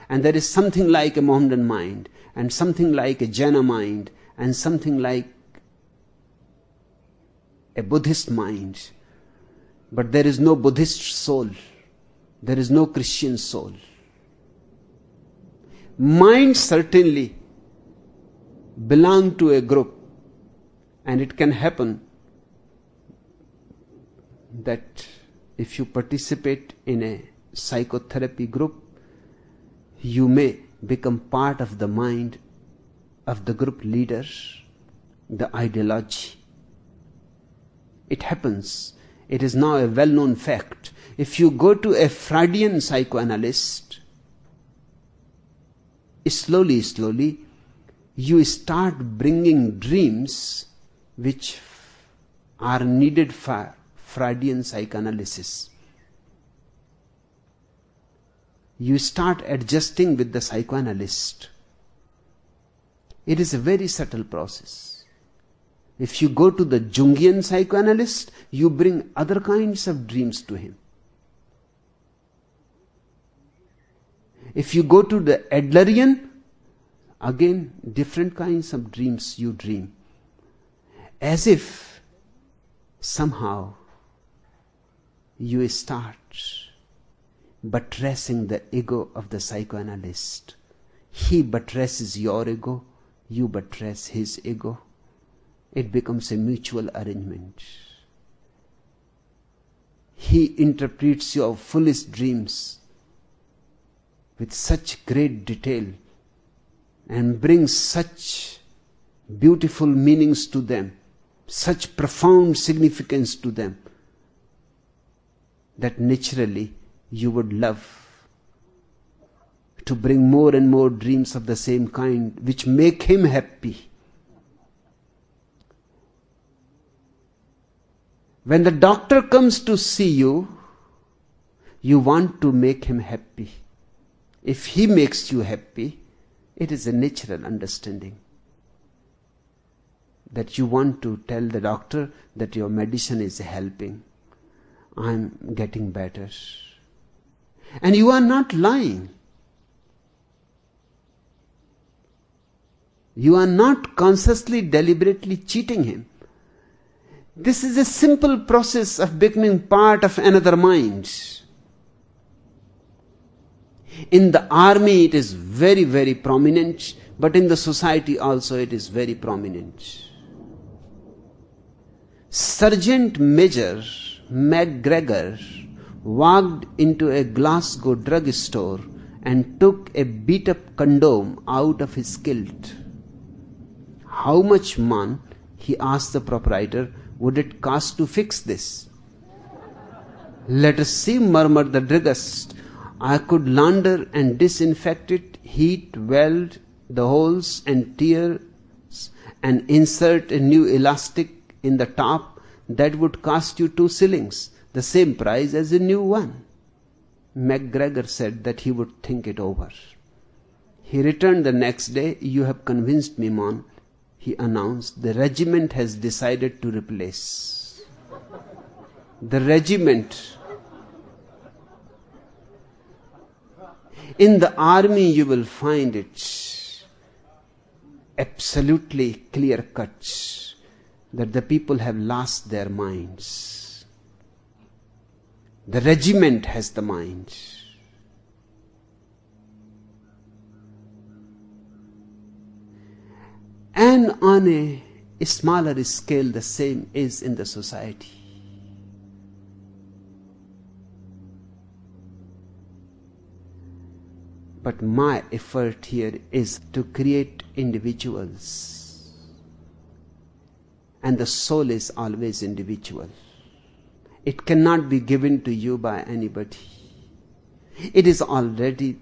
and there is something like a Mohammedan mind, and something like a Jaina mind, and something like a Buddhist mind. But there is no Buddhist soul. There is no Christian soul. Mind certainly belong to a group, and it can happen that if you participate in a psychotherapy group, you may become part of the mind of the group leader, the ideology. It happens. It is now a well-known fact. If you go to a Freudian psychoanalyst, slowly, you start bringing dreams which are needed for Freudian psychoanalysis. You start adjusting with the psychoanalyst. It is a very subtle process. If you go to the Jungian psychoanalyst, you bring other kinds of dreams to him. If you go to the Adlerian, again different kinds of dreams you dream. As if somehow you start buttressing the ego of the psychoanalyst. He buttresses your ego, you buttress his ego. It becomes a mutual arrangement. He interprets your foolish dreams with such great detail and brings such beautiful meanings to them, such profound significance to them, that naturally you would love to bring more and more dreams of the same kind which make him happy. When the doctor comes to see you, you want to make him happy. If he makes you happy, it is a natural understanding that you want to tell the doctor that your medicine is helping. I'm getting better. And you are not lying. You are not consciously, deliberately cheating him. This is a simple process of becoming part of another mind. In the army it is very, very prominent, but in the society also it is very prominent. Sergeant Major McGregor walked into a Glasgow drugstore and took a beat-up condom out of his kilt. How much, man, he asked the proprietor, would it cost to fix this? Let us see, murmured the druggist. I could launder and disinfect it, heat, weld the holes and tears and insert a new elastic in the top. That would cost you 2 shillings, the same price as a new one. McGregor said that he would think it over. He returned the next day. You have convinced me, man, he announced. The regiment has decided to replace. The regiment. In the army you will find it absolutely clear cut that the people have lost their minds. The regiment has the mind. And on a smaller scale, the same is in the society. But my effort here is to create individuals. And the soul is always individual. It cannot be given to you by anybody. It is already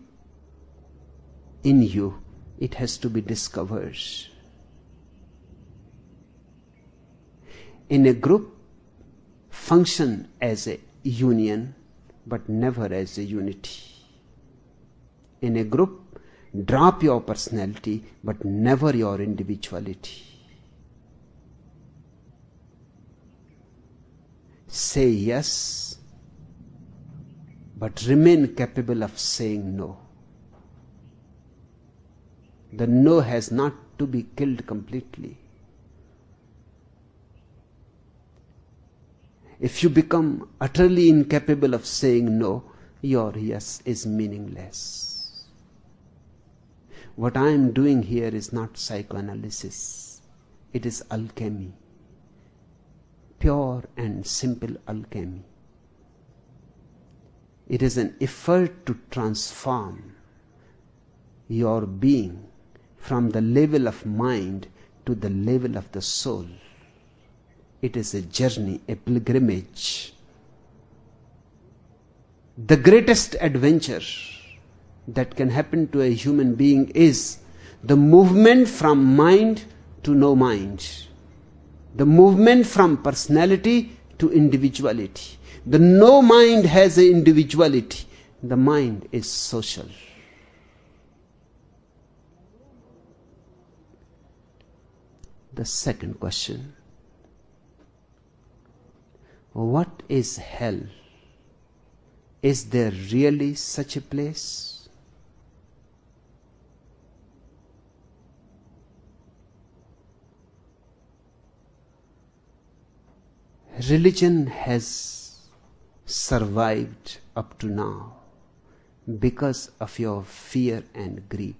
in you. It has to be discovered. In a group, function as a union, but never as a unity. In a group, drop your personality, but never your individuality. Say yes, but remain capable of saying no. The no has not to be killed completely. If you become utterly incapable of saying no, your yes is meaningless. What I am doing here is not psychoanalysis. It is alchemy. Pure and simple alchemy. It is an effort to transform your being from the level of mind to the level of the soul. It is a journey, a pilgrimage. The greatest adventure that can happen to a human being is the movement from mind to no mind. The movement from personality to individuality. The no mind has an individuality. The mind is social. The second question. What is hell? Is there really such a place? Religion has survived up to now because of your fear and greed.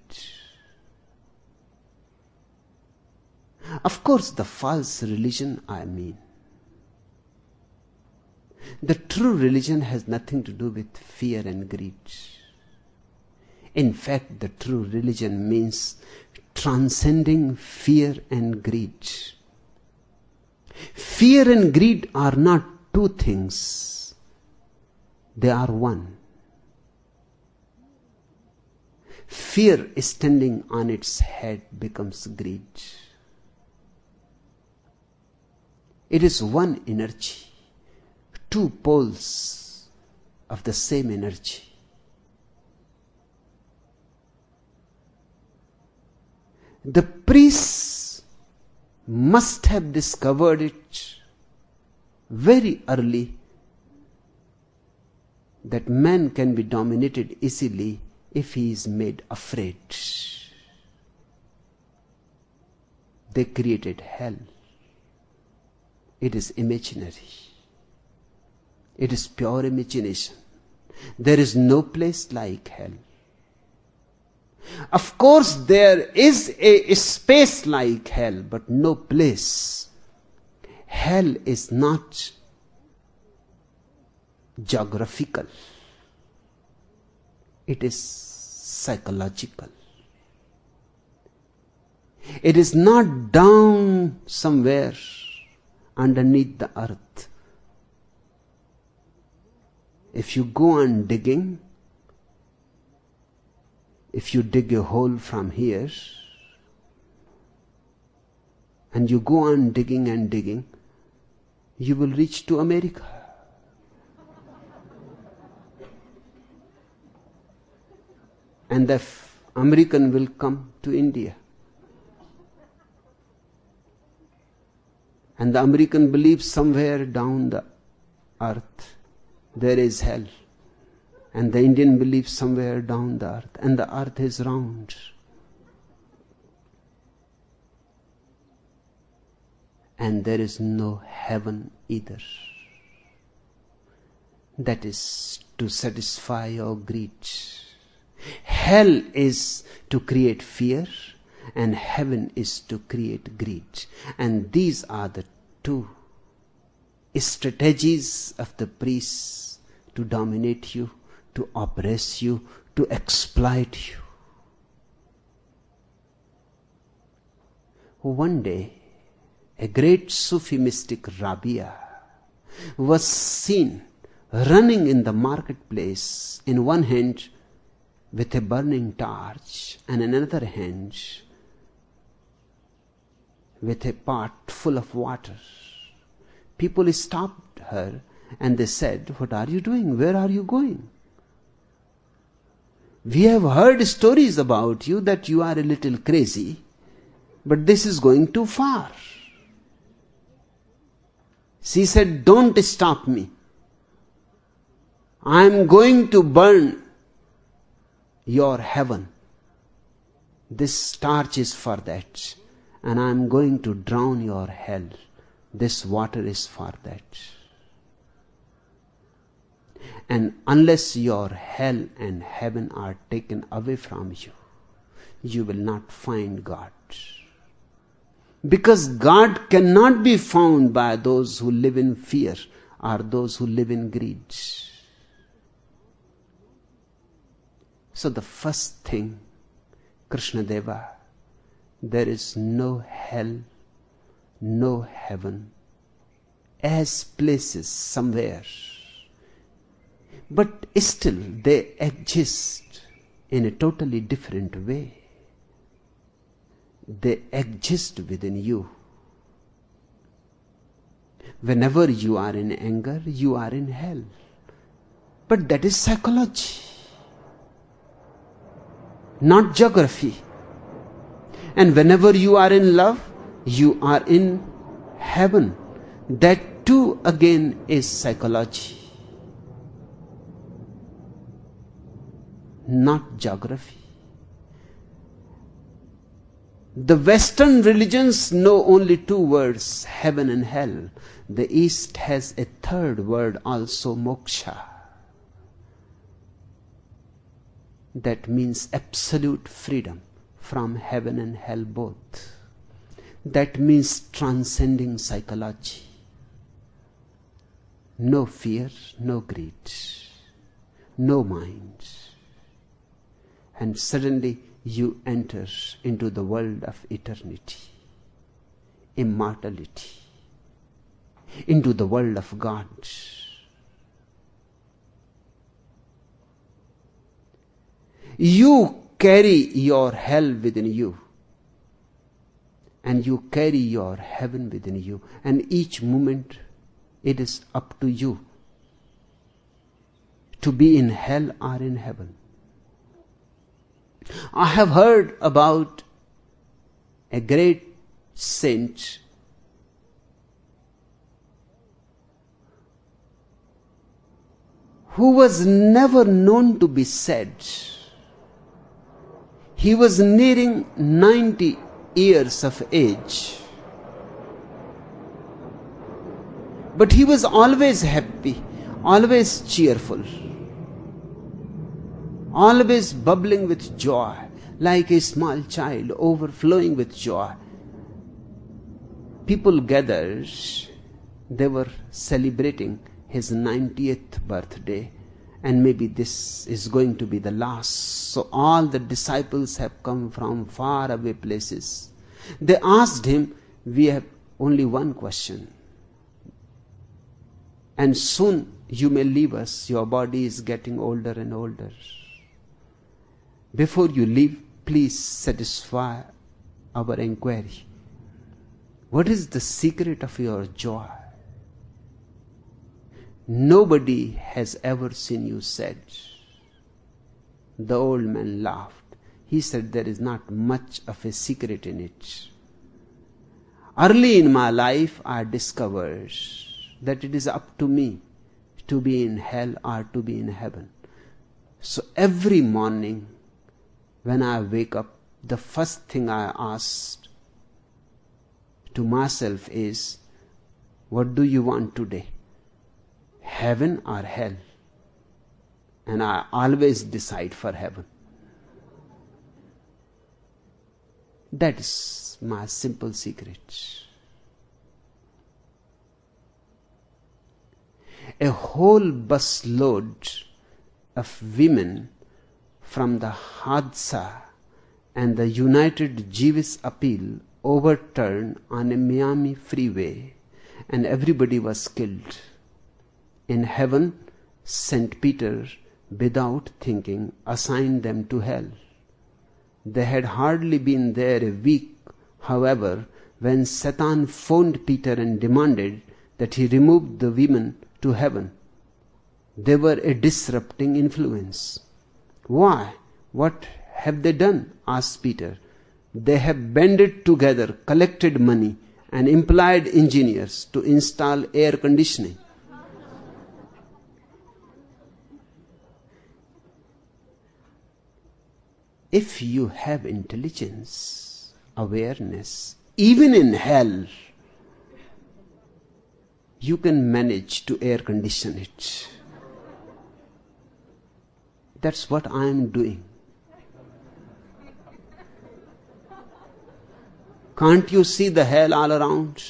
Of course, the false religion, I mean. The true religion has nothing to do with fear and greed. In fact, the true religion means transcending fear and greed. Fear and greed are not two things. They are one. Fear standing on its head becomes greed. It is one energy, two poles of the same energy. The priests must have discovered it very early, that man can be dominated easily if he is made afraid. They created hell. It is imaginary. It is pure imagination. There is no place like hell. Of course, there is a space like hell, but no place. Hell is not geographical. It is psychological. It is not down somewhere underneath the earth. If you go on digging, if you dig a hole from here, and you go on digging and digging, you will reach to America. And the American will come to India. And the American believes somewhere down the earth there is hell. And the Indian believes somewhere down the earth. And the earth is round. And there is no heaven either. That is to satisfy your greed. Hell is to create fear, and heaven is to create greed. And these are the two strategies of the priests to dominate you, to oppress you, to exploit you. One day, a great Sufi mystic, Rabia, was seen running in the marketplace, in one hand with a burning torch, and in another hand with a pot full of water. People stopped her and they said, "What are you doing? Where are you going? We have heard stories about you that you are a little crazy, but this is going too far." She said, "Don't stop me. I am going to burn your heaven. This torch is for that. And I am going to drown your hell. This water is for that. And unless your hell and heaven are taken away from you, you will not find God. Because God cannot be found by those who live in fear or those who live in greed. So the first thing, Krishna Deva, there is no hell, no heaven, as places somewhere. But still they exist in a totally different way. They exist within you. Whenever you are in anger, you are in hell. But that is psychology, not geography. And whenever you are in love, you are in heaven. That too again is psychology, not geography. The Western religions know only two words, heaven and hell. The East has a third word also, moksha. That means absolute freedom from heaven and hell both. That means transcending psychology. No fear, no greed, no mind. And suddenly you enter into the world of eternity, immortality, into the world of God. You carry your hell within you, and you carry your heaven within you, and each moment it is up to you to be in hell or in heaven. I have heard about a great saint who was never known to be sad. He was nearing 90 years of age. But he was always happy, always cheerful, always bubbling with joy, like a small child overflowing with joy. People gathered, they were celebrating his 90th birthday, and maybe this is going to be the last. So all the disciples have come from far away places. They asked him, we have only one question, and soon you may leave us. Your body is getting older and older. Before you leave, please satisfy our inquiry. What is the secret of your joy? Nobody has ever seen you sad. The old man laughed. He said, there is not much of a secret in it. Early in my life, I discovered that it is up to me to be in hell or to be in heaven. So every morning when I wake up, the first thing I ask to myself is, what do you want today? Heaven or hell? And I always decide for heaven. That is my simple secret. A whole busload of women from the Hadsa and the United Jewish Appeal overturned on a Miami freeway, and everybody was killed. In heaven, St. Peter, without thinking, assigned them to hell. They had hardly been there a week, however, when Satan phoned Peter and demanded that he remove the women to heaven. They were a disrupting influence. Why? What have they done? Asked Peter. They have banded together, collected money, and employed engineers to install air conditioning. If you have intelligence, awareness, even in hell, you can manage to air condition it. That's what I am doing. Can't you see the hell all around?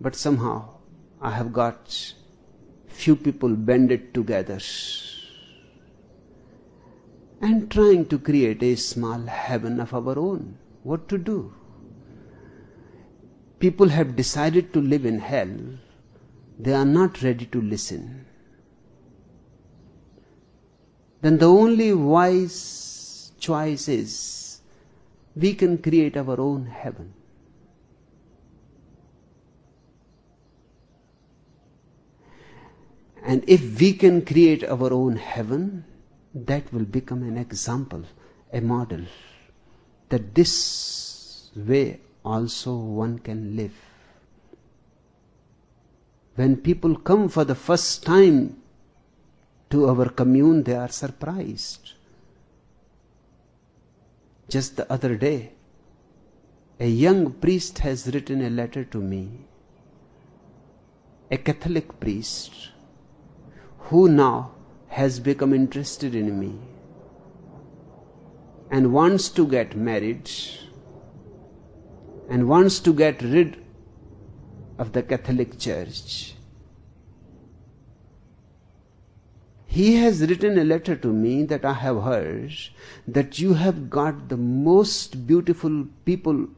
But somehow I have got few people banded together and trying to create a small heaven of our own. What to do? People have decided to live in hell. They are not ready to listen. Then the only wise choice is we can create our own heaven. And if we can create our own heaven, that will become an example, a model, that this way also one can live. When people come for the first time to our commune, they are surprised. Just the other day, a young priest has written a letter to me, a Catholic priest, who now has become interested in me and wants to get married and wants to get rid of the Catholic Church. He has written a letter to me that I have heard that you have got the most beautiful people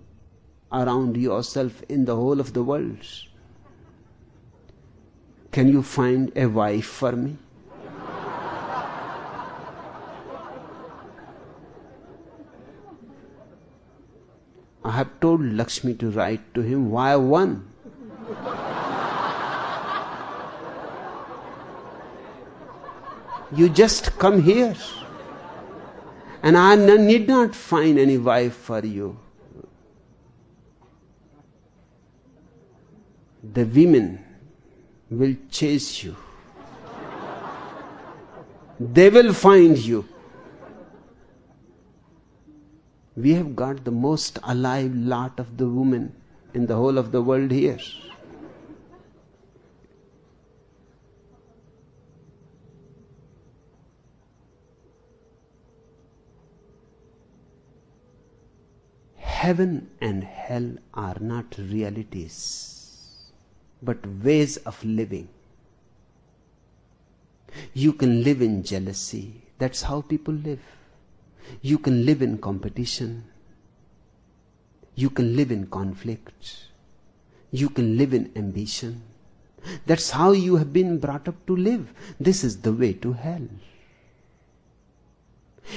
around yourself in the whole of the world. Can you find a wife for me? I have told Lakshmi to write to him. Why one? You just come here and I need not find any wife for you. The women will chase you. They will find you. We have got the most alive lot of the women in the whole of the world here. Heaven and hell are not realities, but ways of living. You can live in jealousy. That's how people live. You can live in competition. You can live in conflict. You can live in ambition. That's how you have been brought up to live. This is the way to hell.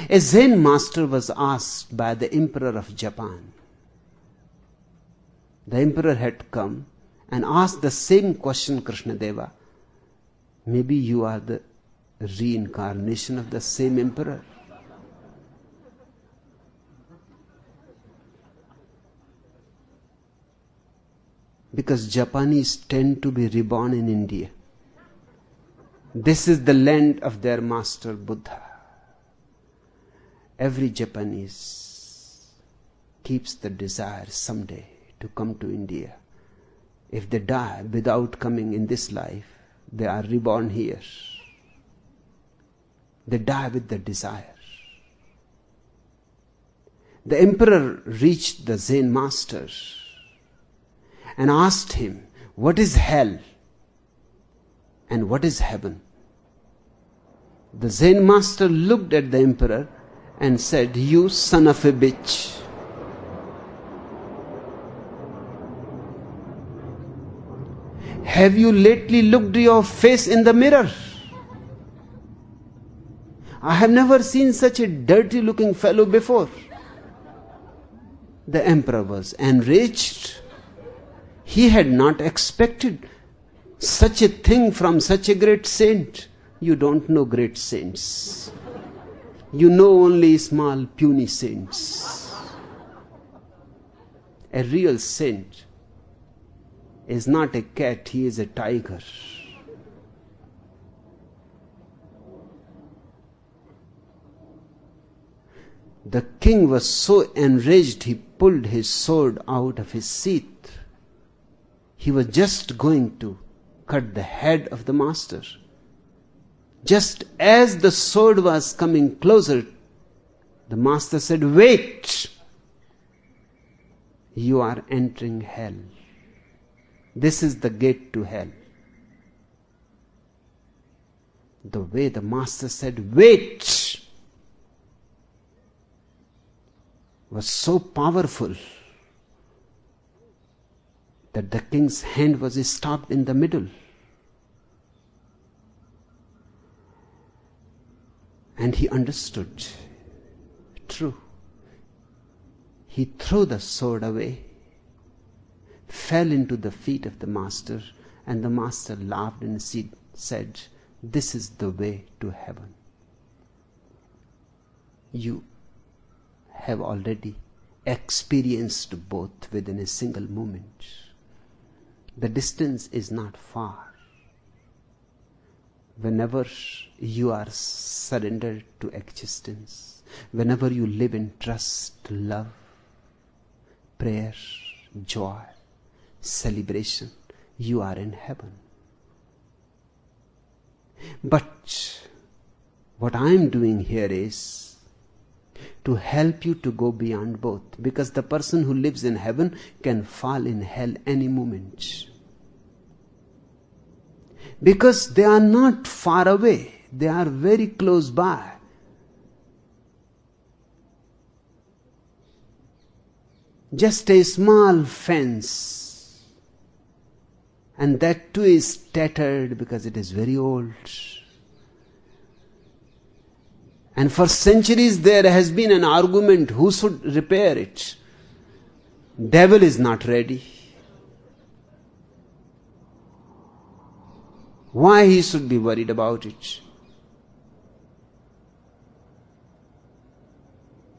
A Zen master was asked by the Emperor of Japan. The Emperor had come and asked the same question, Krishnadeva. Maybe you are the reincarnation of the same Emperor. Because Japanese tend to be reborn in India. This is the land of their master Buddha. Every Japanese keeps the desire someday to come to India. If they die without coming in this life, they are reborn here. They die with the desire. The emperor reached the Zen master and asked him, what is hell and what is heaven? The Zen master looked at the emperor and said, you son of a bitch. Have you lately looked your face in the mirror? I have never seen such a dirty looking fellow before. The emperor was enraged. He had not expected such a thing from such a great saint. You don't know great saints. You know only small puny saints. A real saint is not a cat, he is a tiger. The king was so enraged he pulled his sword out of his sheath. He was just going to cut the head of the master. Just as the sword was coming closer, The master said, wait! You are entering hell. This is the gate to hell. The way the master said, wait, was so powerful that the king's hand was stopped in the middle. And he understood. True. He threw the sword away, fell into the feet of the master, and the master laughed and said, this is the way to heaven. You have already experienced both within a single moment. The distance is not far. Whenever you are surrendered to existence, whenever you live in trust, love, prayer, joy, celebration, you are in heaven. But what I am doing here is to help you to go beyond both, because the person who lives in heaven can fall in hell any moment. Because they are not far away, they are very close by. Just a small fence, and that too is tattered because it is very old. And for centuries there has been an argument who should repair it. Devil is not ready. Why he should be worried about it?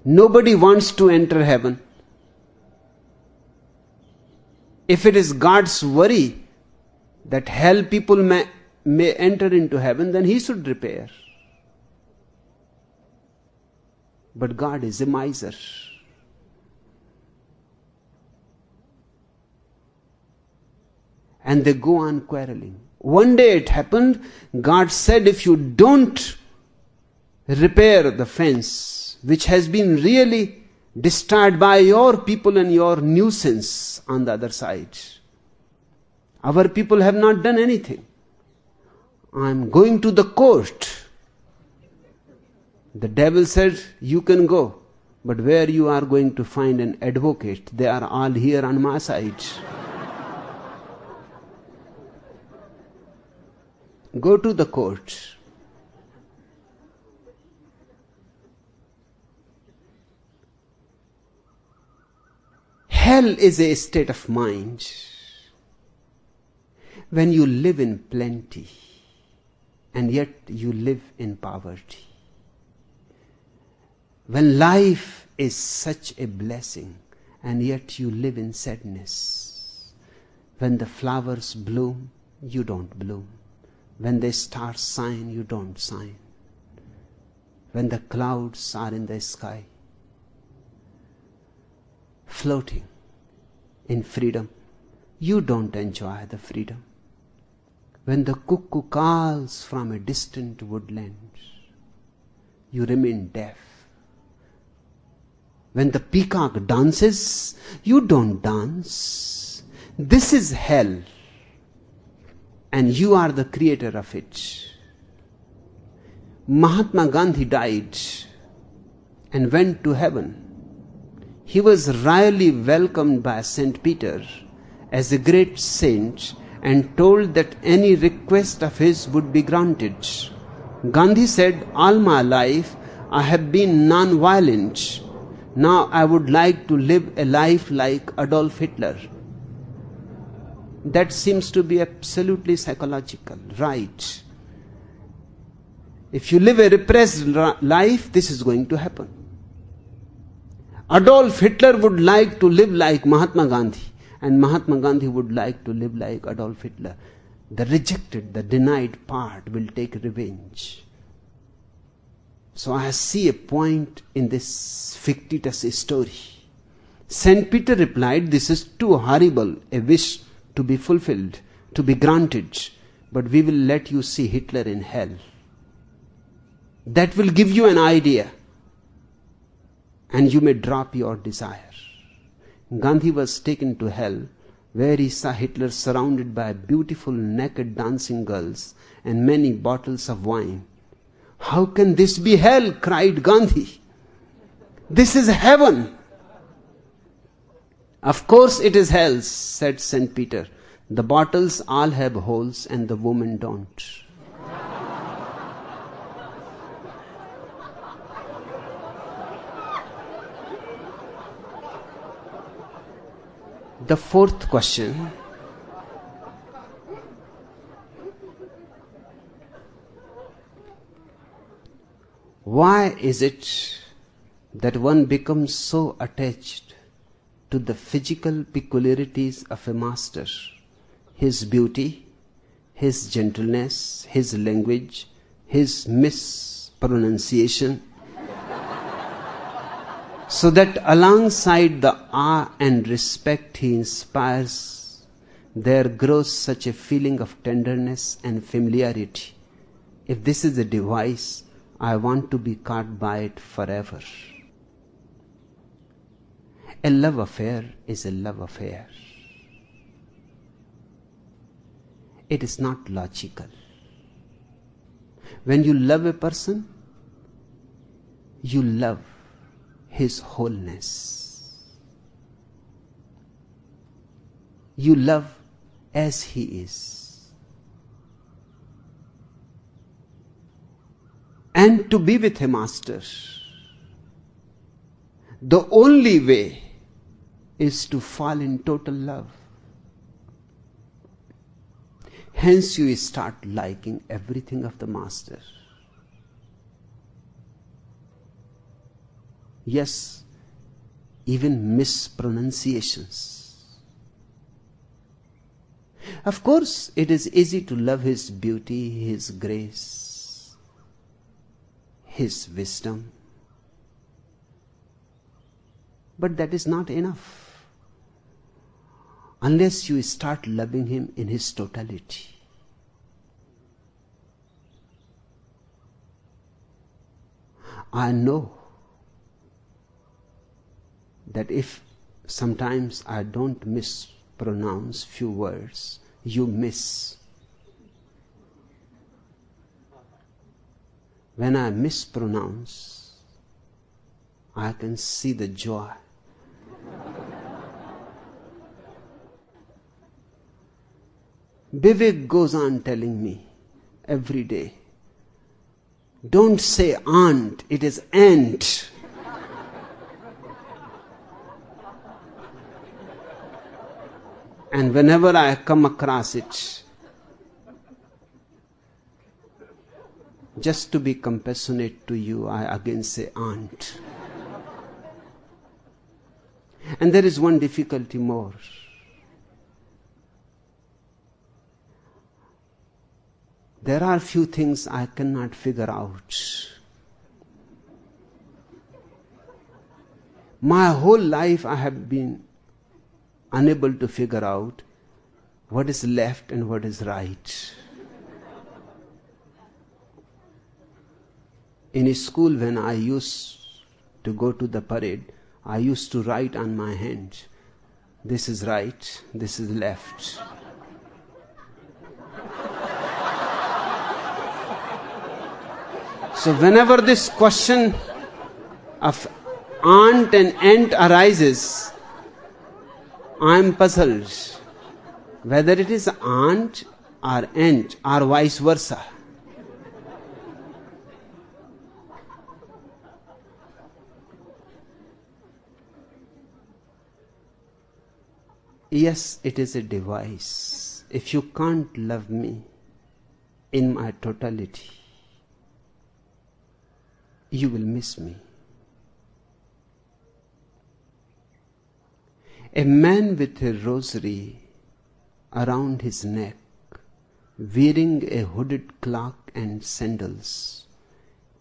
Nobody wants to enter heaven. If it is God's worry that hell people may enter into heaven, then he should repair. But God is a miser. And they go on quarreling. One day it happened, God said, if you don't repair the fence, which has been really destroyed by your people and your nuisance on the other side, our people have not done anything. I am going to the court. The devil said, you can go, but where you are going to find an advocate? They are all here on my side. Go to the court. Hell is a state of mind when you live in plenty and yet you live in poverty. When life is such a blessing and yet you live in sadness. When the flowers bloom, you don't bloom. When the stars shine, you don't shine. When the clouds are in the sky, floating in freedom, you don't enjoy the freedom. When the cuckoo calls from a distant woodland, you remain deaf. When the peacock dances, you don't dance. This is hell. And you are the creator of it. Mahatma Gandhi died and went to heaven. He was royally welcomed by St. Peter as a great saint and told that any request of his would be granted. Gandhi said, all my life I have been non-violent. Now I would like to live a life like Adolf Hitler. That seems to be absolutely psychological, right? If you live a repressed life, this is going to happen. Adolf Hitler would like to live like Mahatma Gandhi, and Mahatma Gandhi would like to live like Adolf Hitler. The rejected, the denied part will take revenge. So I see a point in this fictitious story. St. Peter replied, this is too horrible a wish to be fulfilled, to be granted, but we will let you see Hitler in hell. That will give you an idea and you may drop your desire. Gandhi was taken to hell, where he saw Hitler surrounded by beautiful naked dancing girls and many bottles of wine. How can this be hell? Cried Gandhi. This is heaven. Of course it is hell, said St. Peter. The bottles all have holes and the women don't. The fourth question: why is it that one becomes so attached to the physical peculiarities of a master, his beauty, his gentleness, his language, his mispronunciation, so that alongside the awe and respect he inspires, there grows such a feeling of tenderness and familiarity? If this is a device, I want to be caught by it forever. A love affair is a love affair. It is not logical. When you love a person, you love his wholeness. You love as he is. And to be with a master, the only way is to fall in total love. Hence you start liking everything of the master. Yes, even mispronunciations. Of course, it is easy to love his beauty, his grace, his wisdom. But that is not enough unless you start loving him in his totality. I know that if sometimes I don't mispronounce few words, you miss. When I mispronounce, I can see the joy. Vivek goes on telling me every day, don't say aunt, it is aunt. And whenever I come across it, just to be compassionate to you, I again say aunt. And there is one difficulty more. There are few things I cannot figure out. My whole life I have been unable to figure out what is left and what is right. In school, when I used to go to the parade, I used to write on my hand, this is right, this is left. So whenever this question of aunt and aunt arises, I am puzzled whether it is aunt or aunt or vice versa. Yes, it is a device. If you can't love me in my totality, you will miss me. A man with a rosary around his neck, wearing a hooded cloak and sandals,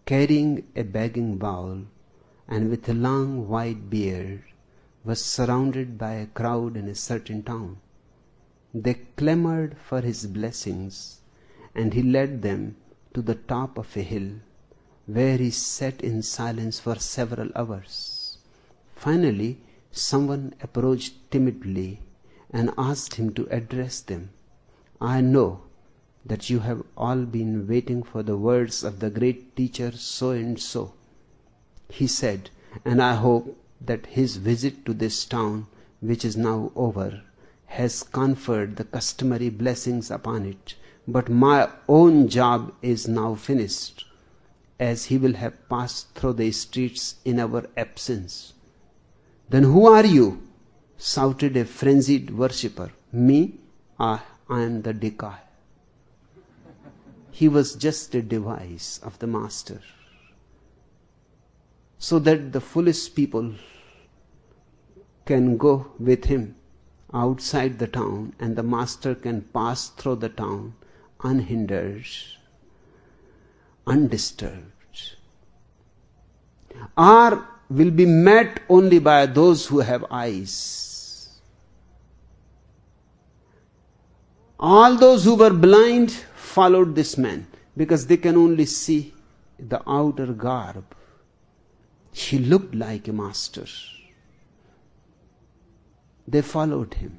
carrying a begging bowl, and with a long white beard, was surrounded by a crowd in a certain town. They clamored for his blessings, and he led them to the top of a hill, where he sat in silence for several hours. Finally, someone approached timidly and asked him to address them. "I know that you have all been waiting for the words of the great teacher so and so," he said, "and I hope that his visit to this town, which is now over, has conferred the customary blessings upon it. But my own job is now finished, as he will have passed through the streets in our absence." "Then who are you?" shouted a frenzied worshipper. "Me? I am the decoy." He was just a device of the master, so that the foolish people can go with him outside the town and the master can pass through the town unhindered, undisturbed. Or will be met only by those who have eyes. All those who were blind followed this man because they can only see the outer garb. He looked like a master. They followed him.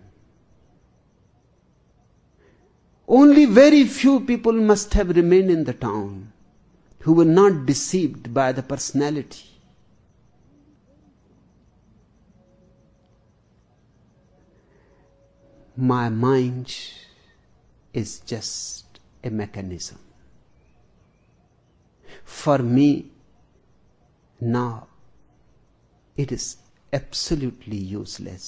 Only very few people must have remained in the town who were not deceived by the personality. My mind is just a mechanism. For me, now, it is absolutely useless.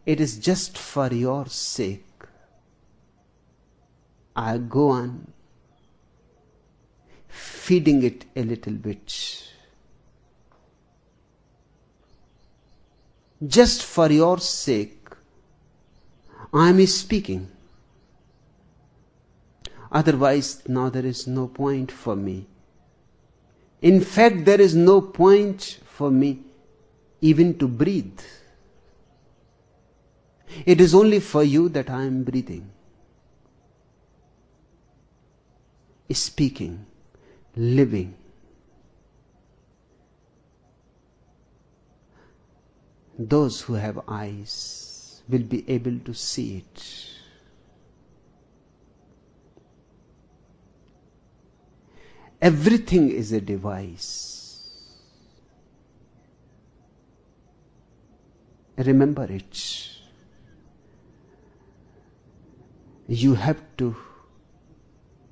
It is just for your sake I go on feeding it a little bit. Just for your sake I am speaking. Otherwise, now there is no point for me. In fact, there is no point for me even to breathe. It is only for you that I am breathing, speaking, living. Those who have eyes will be able to see it. Everything is a device. Remember it. You have to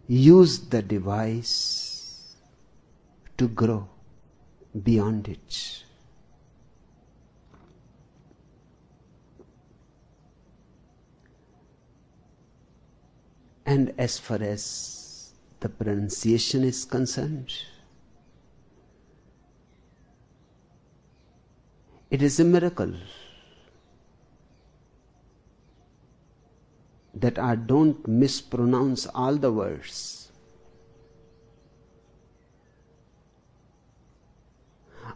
use the device to grow beyond it. And as far as the pronunciation is concerned, it is a miracle that I don't mispronounce all the words.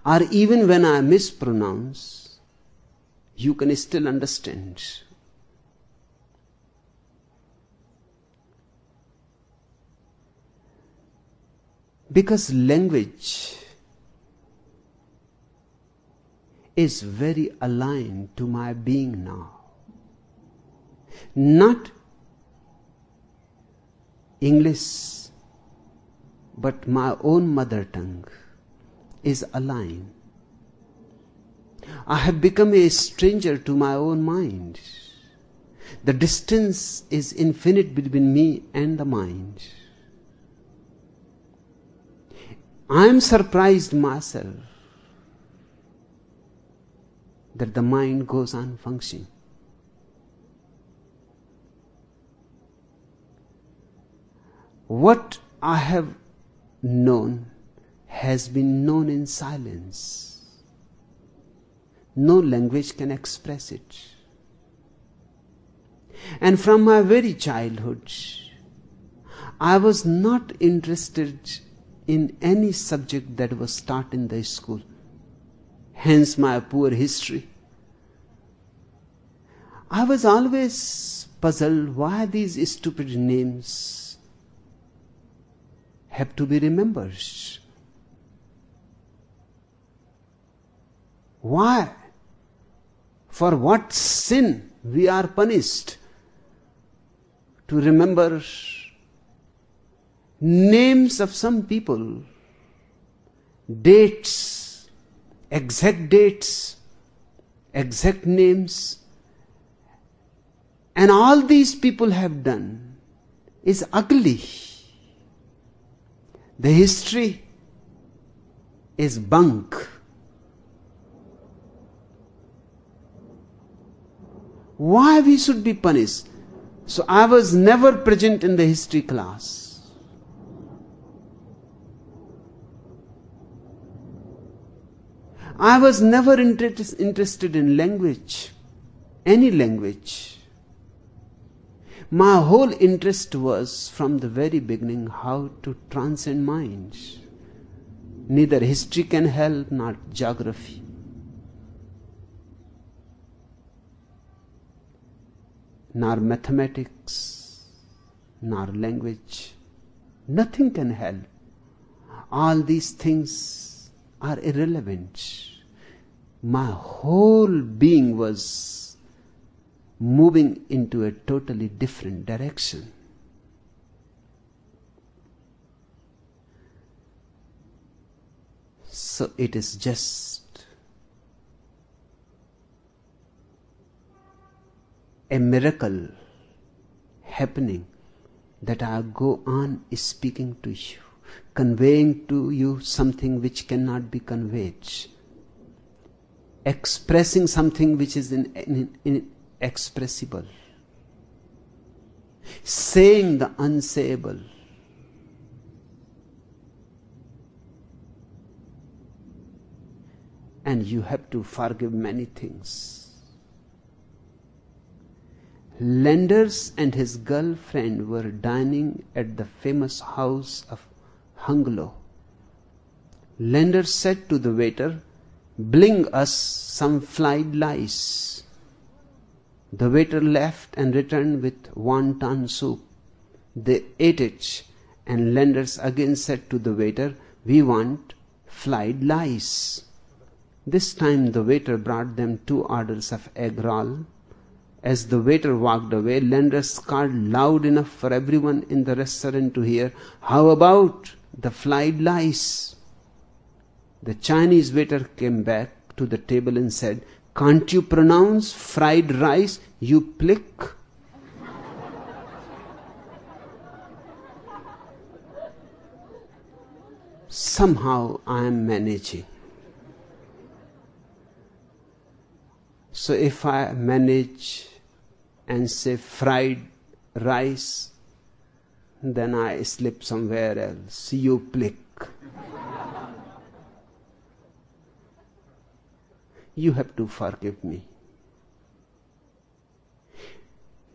Or even when I mispronounce, you can still understand. Because language is very aligned to my being now. Not English, but my own mother tongue is aligned. I have become a stranger to my own mind. The distance is infinite between me and the mind. I am surprised myself that the mind goes on functioning. What I have known has been known in silence. No language can express it. And from my very childhood, I was not interested in any subject that was taught in the school. Hence my poor history. I was always puzzled why these stupid names have to be remembered. Why? For what sin we are punished? To remember names of some people, dates, exact names, and all these people have done is ugly. The history is bunk. Why we should be punished? So I was never present in the history class. I was never interested in language, any language. My whole interest was from the very beginning how to transcend minds. Neither history can help, nor geography. Nor mathematics, nor language. Nothing can help. All these things are irrelevant. My whole being was moving into a totally different direction. So it is just a miracle happening that I go on speaking to you, conveying to you something which cannot be conveyed, expressing something which is inexpressible, saying the unsayable. And you have to forgive many things. Lenders and his girlfriend were dining at the famous house of Hunglo. Lender said to the waiter, "Bring us some fried rice." The waiter left and returned with wonton soup. They ate it, and Lenders again said to the waiter, "We want fried rice." This time the waiter brought them 2 orders of egg roll. As the waiter walked away, Lenders called loud enough for everyone in the restaurant to hear, "How about the fried rice?" The Chinese waiter came back to the table and said, "Can't you pronounce fried rice, you plick?" Somehow I am managing. So if I manage and say fried rice, then I slip somewhere else. You plick. You have to forgive me.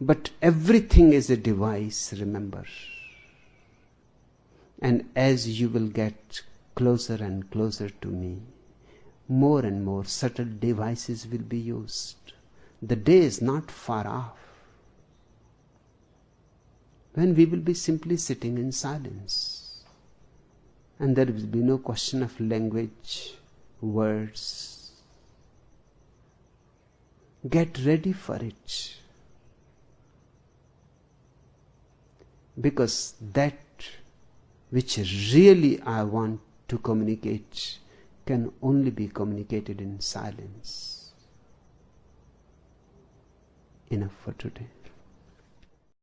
But everything is a device, remember. And as you will get closer and closer to me, more and more subtle devices will be used. The day is not far off when we will be simply sitting in silence, and there will be no question of language, words. Get ready for it, because that which really I want to communicate can only be communicated in silence. Enough for today.